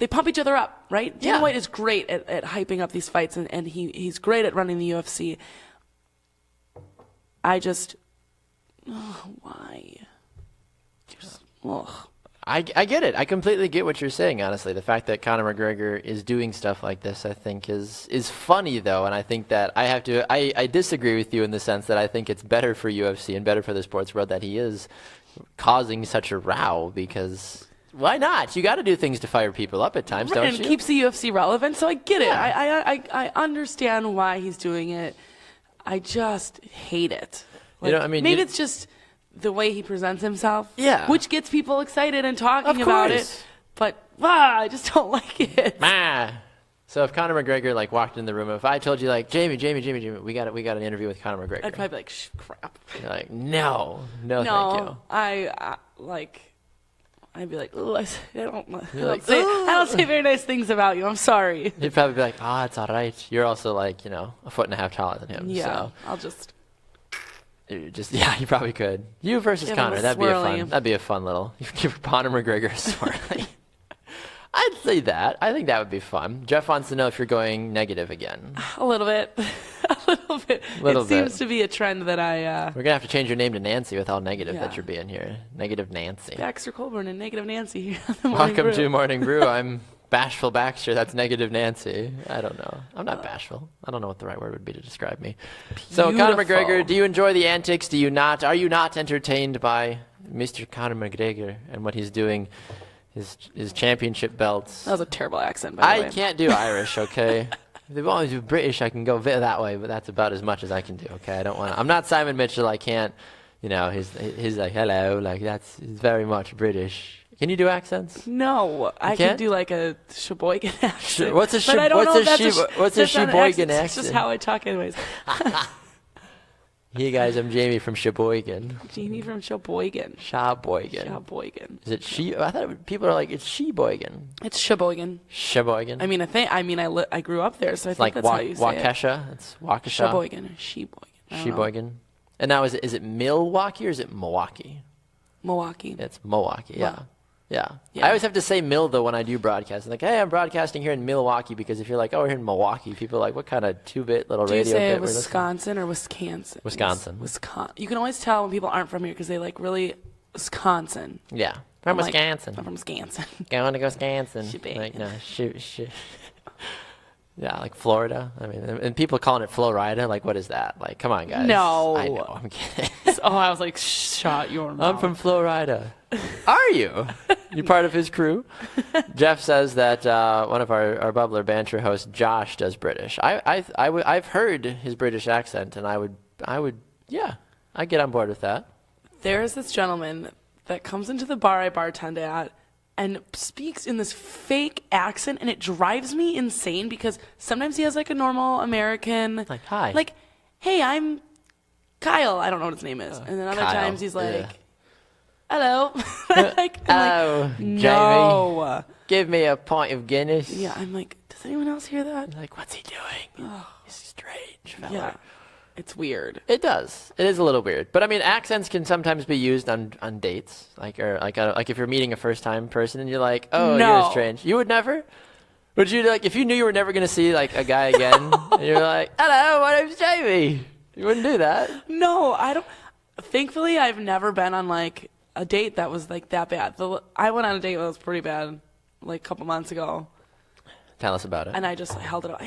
pump each other up, right? Dana White is great at hyping up these fights, and he's great at running the UFC. Why? I get it. I completely get what you're saying, honestly. The fact that Conor McGregor is doing stuff like this, I think, is funny, though. And I think that I disagree with you in the sense that I think it's better for UFC and better for the sports world that he is causing such a row, because why not? You got to do things to fire people up at times, don't you? And it keeps the UFC relevant, so I get it. I understand why he's doing it. I just hate it. Maybe it's just the way he presents himself, which gets people excited and talking about it. But I just don't like it. So if Conor McGregor walked in the room, if I told you Jaymee, we got an interview with Conor McGregor, I'd probably be like, crap. You're like, no, thank you. I'd be like, I don't say very nice things about you. I'm sorry. You'd probably be like, it's all right. You're also a foot and a half taller than him. Yeah, so. I'll just. You probably could. You versus Conor. That'd be a fun little. You give Conor McGregor a swirly. I'd say that. I think that would be fun. Jeff wants to know if you're going negative again. A little bit. It seems to be a trend that I. We're gonna have to change your name to Nancy with how negative that you're being here. Negative Nancy. Baxter Colburn and Negative Nancy here. Welcome to Morning Brew. I'm Bashful Baxter. That's Negative Nancy. I don't know. I'm not bashful. I don't know what the right word would be to describe me. Beautiful. So, Conor McGregor, do you enjoy the antics? Do you not? Are you not entertained by Mr. Conor McGregor and what he's doing? His championship belts. That was a terrible accent, by the way. I can't do Irish, okay? If they want me to do British, I can go that way, but that's about as much as I can do, okay? I don't want to. I'm not Simon Mitchell. I can't, he's like, hello, he's very much British. Can you do accents? No, I can do a Sheboygan accent. What's a Sheboygan accent? That's just how I talk, anyways. Hey guys, I'm Jaymee from Sheboygan. Jaymee from Sheboygan. Sheboygan. Is it I thought people are like, it's Sheboygan. It's Sheboygan. Sheboygan. I grew up there, so I think that's how you say Waukesha. It's Waukesha. Sheboygan or Sheboygan. And now is it Milwaukee or is it Milwaukee? Milwaukee. It's Milwaukee. Yeah. I always have to say Mill, though, when I do broadcast. I'm like, hey, I'm broadcasting here in Milwaukee, because if you're like, oh, we're here in Milwaukee, people are like, what kind of 2-bit little radio bit? Do you say Wisconsin or Wisconsin? Wisconsin. You can always tell when people aren't from here because they really Wisconsin. Yeah. From Wisconsin. I'm from Wisconsin. Going to go Wisconsin. Yeah, like Florida. I mean, and people calling it Florida. What is that? Come on, guys. No. I know, I'm kidding. I was like, shut your mouth. I'm from Florida. Are you? You part of his crew? Jeff says that one of our Bubbler Banter hosts, Josh, does British. I've heard his British accent, and I I get on board with that. There's this gentleman that comes into the bar I bartend at and speaks in this fake accent, and it drives me insane because sometimes he has like a normal American, Like, hi. like, hey, I'm Kyle. I don't know what his name is. And then other Kyle. times he's like, Yeah. hello. Hello, no. Jamie. Give me a pint of Guinness. Yeah, I'm like, does anyone else hear that? Like, what's he doing? He's strange, fella. Yeah, it's weird. It does. It is a little weird. But I mean, accents can sometimes be used on dates, like if you're meeting a first time person and you're like, oh, No. you're strange. You would never. Would you like if you knew you were never gonna see like a guy again? And you're like, hello, my name's Jamie. You wouldn't do that. No, I don't. Thankfully, I've never been on like a date that was like that bad. I went on a date that was pretty bad, like a couple months ago. Tell us about it. And I just held it up.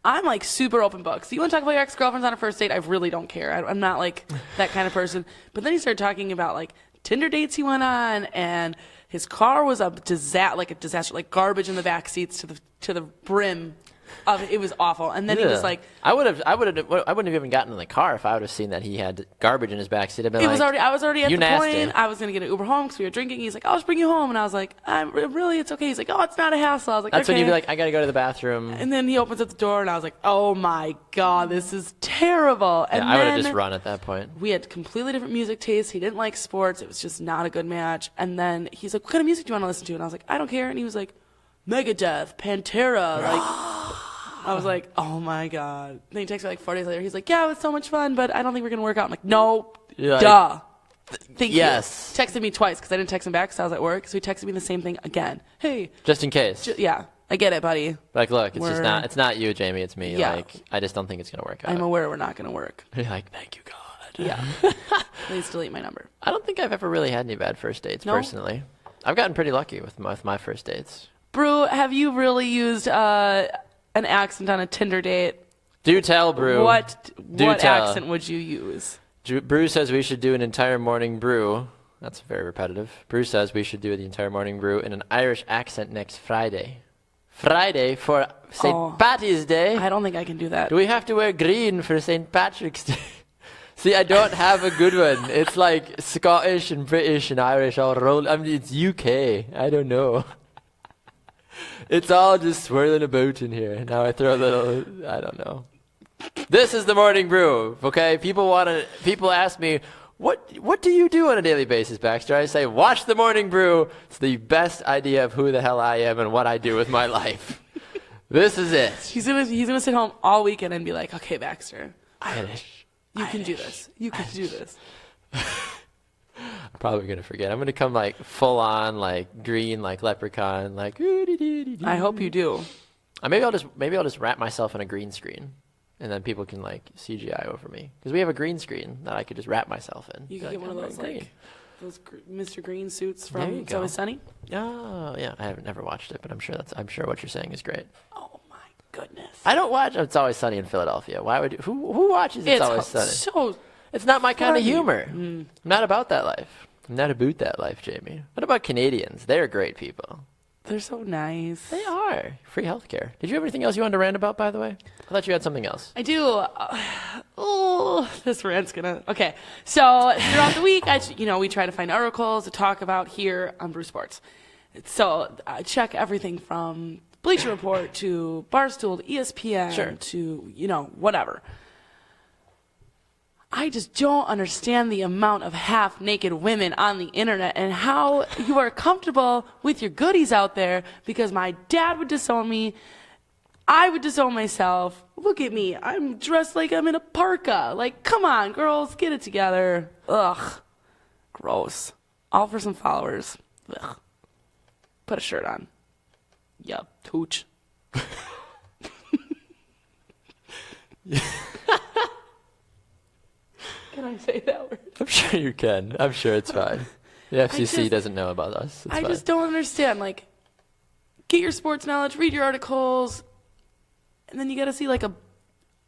I'm like super open book. So you want to talk about your ex-girlfriends on a first date? I really don't care. I'm not like that kind of person. But then he started talking about like Tinder dates he went on, and his car was a disaster, like garbage in the back seats to the brim. It was awful. And then he was like, I wouldn't have even gotten in the car if I would have seen that he had garbage in his backseat. I'd been I was already at the nasty. point. I was going to get an Uber home because we were drinking. He's like, I'll just bring you home. And I was like, it's okay. He's like, oh, it's not a hassle. I was like, That's okay. when you'd be like, I got to go to the bathroom. And then he opens up the door, and I was like, oh my God, this is terrible. And Yeah, I would have then just run at that point. we had completely different music tastes. He didn't like sports. It was just not a good match. And then he's like, what kind of music do you want to listen to? And I was like, I don't care. And he was like, Megadeth, Pantera. Like, I was like, oh my God. Then he texted me like 4 days later. He's like, yeah, it was so much fun, but I don't think we're going to work out. I'm like, no, You're like, duh. Thank yes. you. Texted me twice because I didn't text him back because I was at work. So he texted me the same thing again. Hey. Just in case. Yeah, I get it, buddy. Like, look, it's not you, Jamie. It's me. Yeah. Like, I just don't think it's going to work out. I'm aware we're not going to work. You're like, thank you, God. Yeah. Please delete my number. I don't think I've ever really had any bad first dates, personally. I've gotten pretty lucky with my first dates. Brew, have you really used an accent on a Tinder date? Do tell, Brew. What tell. accent would you use? Brew says we should do an entire morning brew. That's very repetitive. Brew says we should do the entire morning brew in an Irish accent next Friday. Friday for St. Patty's Day. I don't think I can do that. Do we have to wear green for St. Patrick's Day? See, I don't have a good one. It's like Scottish and British and Irish all rolled. I mean, it's UK. I don't know. It's all just swirling about in here. Now I throw a little, I don't know. This is the morning brew, okay? People ask me, what do you do on a daily basis, Baxter? I say, watch the morning brew. It's the best idea of who the hell I am and what I do with my life. This is it. He's gonna sit home all weekend and be like, okay, Baxter, you can do this. You can do this. I'm probably gonna forget. I'm gonna come like full on like green, like leprechaun, like. I hope you do. Maybe I'll just wrap myself in a green screen, and then people can like CGI over me because we have a green screen that I could just wrap myself in. You can get one of those green. like those Mr. Green suits There from you It's go. Always Sunny. Oh yeah, I haven't never watched it, but I'm sure what you're saying is great. Oh my goodness. I don't watch It's Always Sunny in Philadelphia. Why would who watches It's Always Sunny? So It's not my kind of funny. humor. I'm not about that life. I'm not about that life, Jamie. What about Canadians? They're great people. they're so nice. They are. Free healthcare. Did you have anything else you wanted to rant about, by the way? I thought you had something else. I do. This rant's gonna. Okay, so throughout the week, we try to find articles to talk about here on Brew Sports. So I check everything from Bleacher Report to Barstool to ESPN to whatever. I just don't understand the amount of half-naked women on the internet and how you are comfortable with your goodies out there, because my dad would disown me. I would disown myself. Look at me. I'm dressed like I'm in a parka. Like, come on, girls, get it together. Ugh. Gross. All for some followers. Ugh. Put a shirt on. Yup. Tooch. Can I say that word? I'm sure you can. I'm sure it's fine. The FCC doesn't know about us. It's I fine. just don't understand. Like, get your sports knowledge, read your articles, and then you got to see like a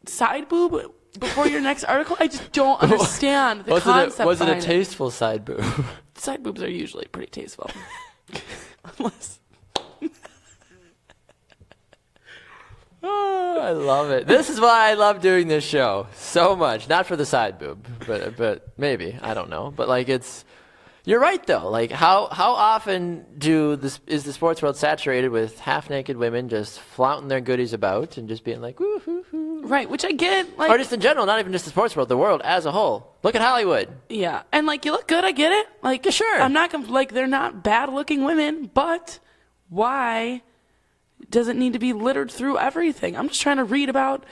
side boob before your next article. I just don't understand the concept. Was it a behind tasteful side boob? Side boobs are usually pretty tasteful, unless. Oh, I love it. This is why I love doing this show so much. Not for the side boob, but maybe, I don't know. But like you're right though. Like how often is the sports world saturated with half naked women just flaunting their goodies about and just being like woo hoo hoo. Right, which I get. Like, or just in general, not even just the sports world, the world as a whole. Look at Hollywood. Yeah, and like you look good, I get it. Like sure, I'm not like they're not bad looking women, but why does it need to be littered through everything? I'm just trying to read about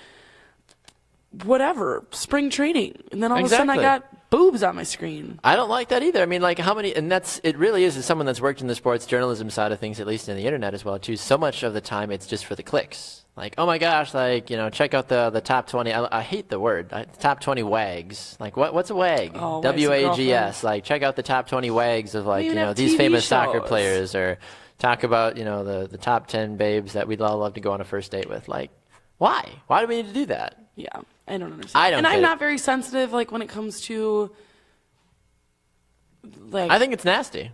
whatever spring training, and then all of a sudden I got boobs on my screen. I don't like that either. I mean, like how many? And it really is as someone that's worked in the sports journalism side of things, at least in the internet as well too. So much of the time, it's just for the clicks. Like, oh my gosh, like, check out the top 20. I hate the word. Top 20 wags. Like, what's a wag? Oh, WAGS. Like, check out the top 20 wags of, like, these TV famous shows. Soccer players, or talk about, the top 10 babes that we'd all love to go on a first date with. Like, why? Why do we need to do that? Yeah, I don't understand. And I'm not very sensitive, like, when it comes to, like... I think it's nasty.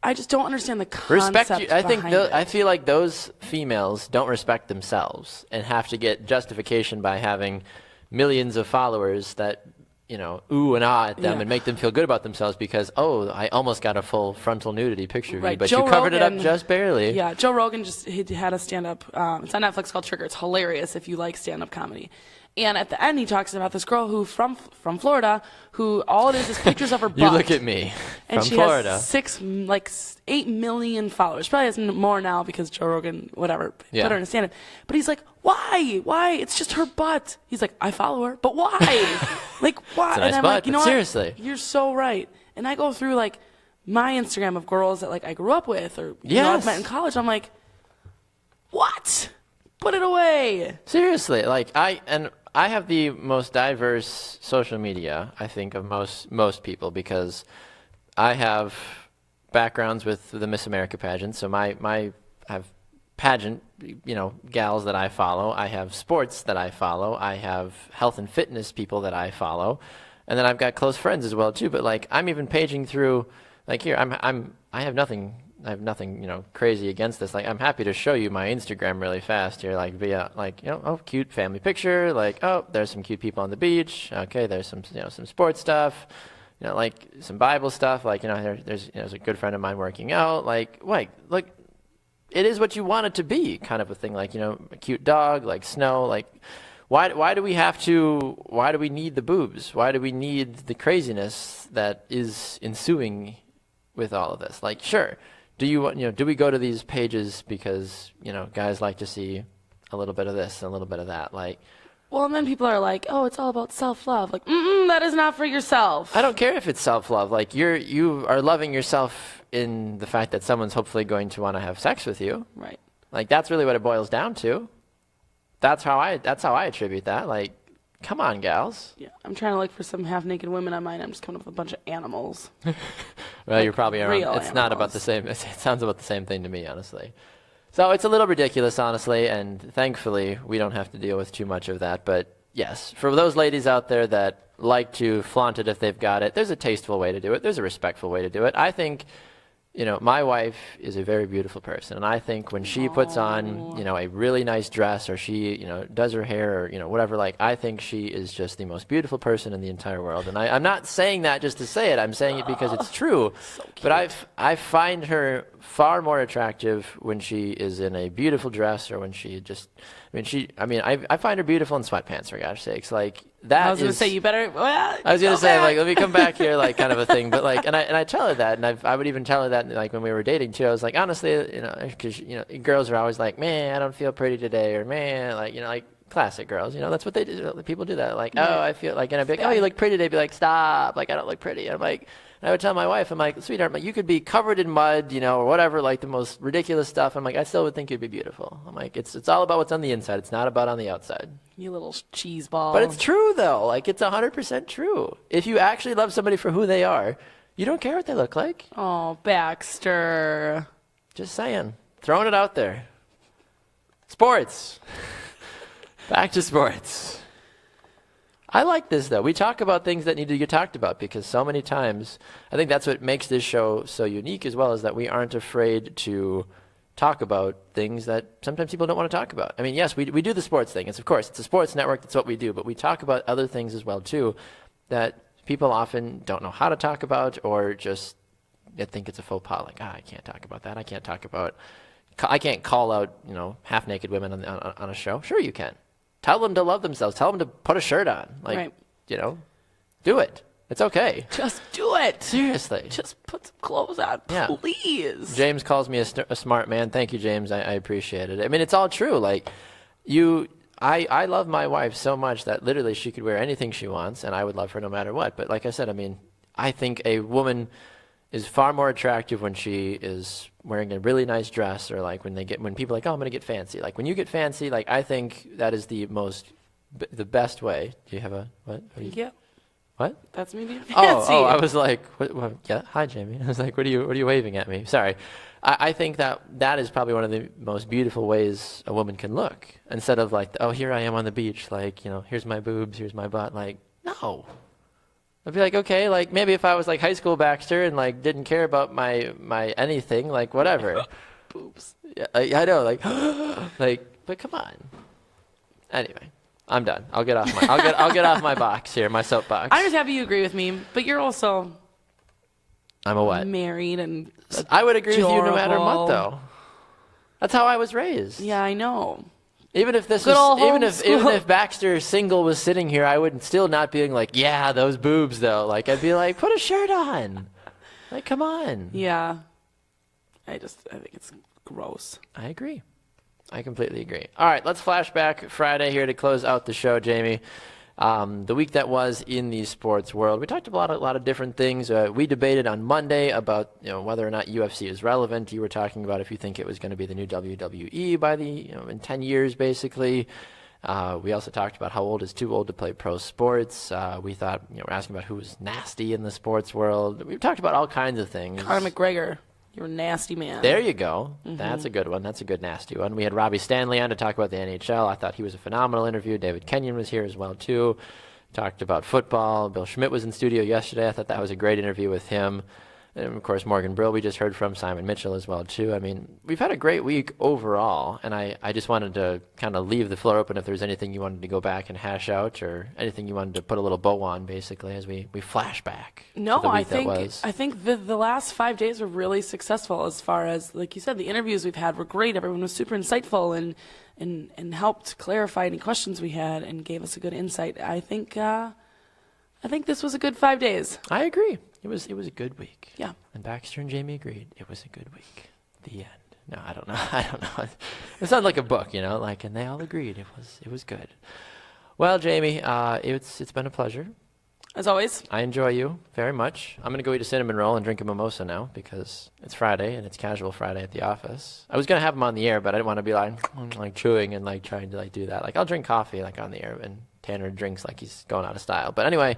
I just don't understand the concept behind it. I feel like those females don't respect themselves and have to get justification by having millions of followers that, ooh and ah at them and make them feel good about themselves because, oh, I almost got a full frontal nudity picture of you, but you covered it up just barely. Yeah, Joe Rogan he had a stand-up. It's on Netflix called Trigger. It's hilarious if you like stand-up comedy. And at the end, he talks about this girl who from Florida, who all it is pictures of her butt. You look at me, and from she Florida. Has 8 million followers. Probably has more now because Joe Rogan, whatever, put her in a stand-up. But he's like, why? Why? It's just her butt. He's like, I follow her, but why? Like, why? It's a nice and I'm butt, like, you know but what? seriously. You're so right. And I go through like my Instagram of girls that like I grew up with or I've met in college. I'm like, what? Put it away. Seriously, like I have the most diverse social media, I think, of most people because I have backgrounds with the Miss America pageant. So I have pageant, gals that I follow. I have sports that I follow. I have health and fitness people that I follow, and then I've got close friends as well too. But like I'm even paging through, like here I have nothing. Crazy against this. Like, I'm happy to show you my Instagram really fast here, like via, like, oh, cute family picture. Like, oh, there's some cute people on the beach. Okay, there's some, some sports stuff. Like some Bible stuff. Like, there's a good friend of mine working out. Like, look, it is what you want it to be, kind of a thing. Like, a cute dog, like snow. Like, why do we need the boobs? Why do we need the craziness that is ensuing with all of this? Like, sure. Do we go to these pages because, guys like to see a little bit of this and a little bit of that? Like, well, and then people are like, oh, it's all about self-love. Like, that is not for yourself. I don't care if it's self-love. Like, you are loving yourself in the fact that someone's hopefully going to want to have sex with you. Right. Like, that's really what it boils down to. That's how I attribute that. Like, come on, gals. Yeah, I'm trying to look for some half-naked women on mine. I'm just coming up with a bunch of animals. Well, you're probably real wrong. It's animals. not about the same. It sounds about the same thing to me, honestly. So it's a little ridiculous, honestly, and thankfully we don't have to deal with too much of that. But yes, for those ladies out there that like to flaunt it if they've got it, there's a tasteful way to do it. There's a respectful way to do it. I think, my wife is a very beautiful person, and I think when she puts on, a really nice dress, or she, does her hair, or, whatever, like, I think she is just the most beautiful person in the entire world. And I'm not saying that just to say it. I'm saying it because it's true. So but I find her far more attractive when she is in a beautiful dress, or when she just, I find her beautiful in sweatpants, for gosh sakes. Like, that I was going to say, you better. I was going to say, like, let me come back here, like, kind of a thing. But, like, and I tell her that, and I would even tell her that, like, when we were dating, too. I was like, honestly, because, girls are always like, man, I don't feel pretty today, or man, like, classic girls, that's what they do. People do that. Like, oh, I feel like, and I'd be like, oh, you look pretty today. Be like, stop. Like, I don't look pretty. And I'm like, and I would tell my wife, I'm like, sweetheart, you could be covered in mud, or whatever, like the most ridiculous stuff. I'm like, I still would think you'd be beautiful. I'm like, it's all about what's on the inside. It's not about on the outside. You little cheese ball. But it's true, though. Like, it's 100% true. If you actually love somebody for who they are, you don't care what they look like. Oh, Baxter. Just saying. Throwing it out there. Sports. Back to sports. I like this, though. We talk about things that need to get talked about because so many times, I think that's what makes this show so unique as well, is that we aren't afraid to talk about things that sometimes people don't want to talk about. I mean, yes, we do the sports thing. It's a sports network. That's what we do. But we talk about other things as well, too, that people often don't know how to talk about, or just they think it's a faux pas. Like, I can't talk about that. I can't call out, half-naked women on a show. Sure you can. Tell them to love themselves. Tell them to put a shirt on. Like, right. Do it. It's okay. Just do it. Seriously. Just put some clothes on, please. James calls me a smart man. Thank you, James. I appreciate it. I mean, it's all true. Like, I love my wife so much that literally she could wear anything she wants, and I would love her no matter what. But like I said, I mean, I think a woman is far more attractive when she is wearing a really nice dress, or like when people are like, oh, I'm going to get fancy. Like, when you get fancy, like, I think that is the best way. Do you have what? Yeah. What? That's me being fancy. Oh, I was like, what, yeah, hi, Jamie. I was like, what are you waving at me? Sorry. I think that is probably one of the most beautiful ways a woman can look. Instead of like, oh, here I am on the beach, like, here's my boobs, here's my butt. Like, no. I'd be like, okay, like, maybe if I was like high school Baxter and like didn't care about my anything, like, whatever. Boobs. Yeah, I know, like, but come on. Anyway. I'm done. I'll get off my box here, my soapbox. I'm just happy you agree with me, but you're also I'm a what? Married and I would agree with you no matter what, though. That's how I was raised. Yeah, I know. Even if Baxter single was sitting here, I would still not be like, yeah, those boobs though. Like, I'd be like, put a shirt on. Like, come on. Yeah. I think it's gross. I agree. I completely agree. All right, let's flash back Friday here to close out the show, Jamie. The week that was in the sports world. We talked about a lot of different things. We debated on Monday about whether or not UFC is relevant. You were talking about if you think it was going to be the new WWE by in 10 years, basically. We also talked about how old is too old to play pro sports. We thought, we're asking about who was nasty in the sports world. We talked about all kinds of things. Conor McGregor. You're a nasty man. There you go. Mm-hmm. That's a good one. That's a good nasty one. We had Robbie Stanley on to talk about the NHL. I thought he was a phenomenal interview. David Kenyon was here as well, too. Talked about football. Bill Schmidt was in studio yesterday. I thought that was a great interview with him. And, of course, Morgan Brill we just heard from, Simon Mitchell as well, too. I mean, we've had a great week overall, and I just wanted to kind of leave the floor open if there's anything you wanted to go back and hash out, or anything you wanted to put a little bow on, basically, as we flash back to the week that was. I think the last 5 days were really successful as far as, like you said, the interviews we've had were great. Everyone was super insightful and helped clarify any questions we had and gave us a good insight. I think this was a good 5 days. I agree. It was a good week. Yeah. And Baxter and Jaymee agreed. It was a good week. The end. No, I don't know. It sounded like a book, and they all agreed it was good. Well, Jamie, it's been a pleasure. As always. I enjoy you very much. I'm going to go eat a cinnamon roll and drink a mimosa now because it's Friday and it's casual Friday at the office. I was going to have them on the air, but I didn't want to be like chewing and like trying to like do that. Like, I'll drink coffee like on the air, and Tanner drinks like he's going out of style. But anyway,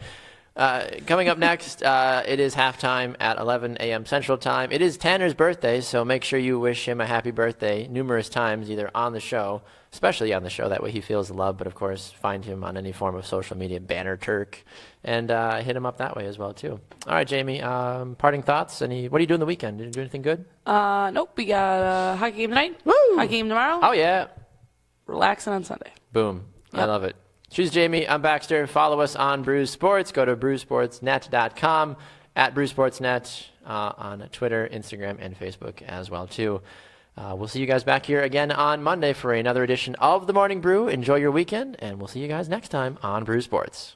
coming up next, it is halftime at 11 a.m. Central Time. It is Tanner's birthday, so make sure you wish him a happy birthday numerous times, either on the show, especially on the show. That way he feels the love. But, of course, find him on any form of social media, Banner Turk, and hit him up that way as well, too. All right, Jamie, parting thoughts? What are you doing the weekend? Did you do anything good? Nope. We got a hockey game tonight. Woo! Hockey game tomorrow. Oh, yeah. Relaxing on Sunday. Boom. Yep. I love it. She's Jamie. I'm Baxter. Follow us on Brew Sports. Go to brewsportsnet.com, at brewsportsnet on Twitter, Instagram, and Facebook as well, too. We'll see you guys back here again on Monday for another edition of The Morning Brew. Enjoy your weekend, and we'll see you guys next time on Brew Sports.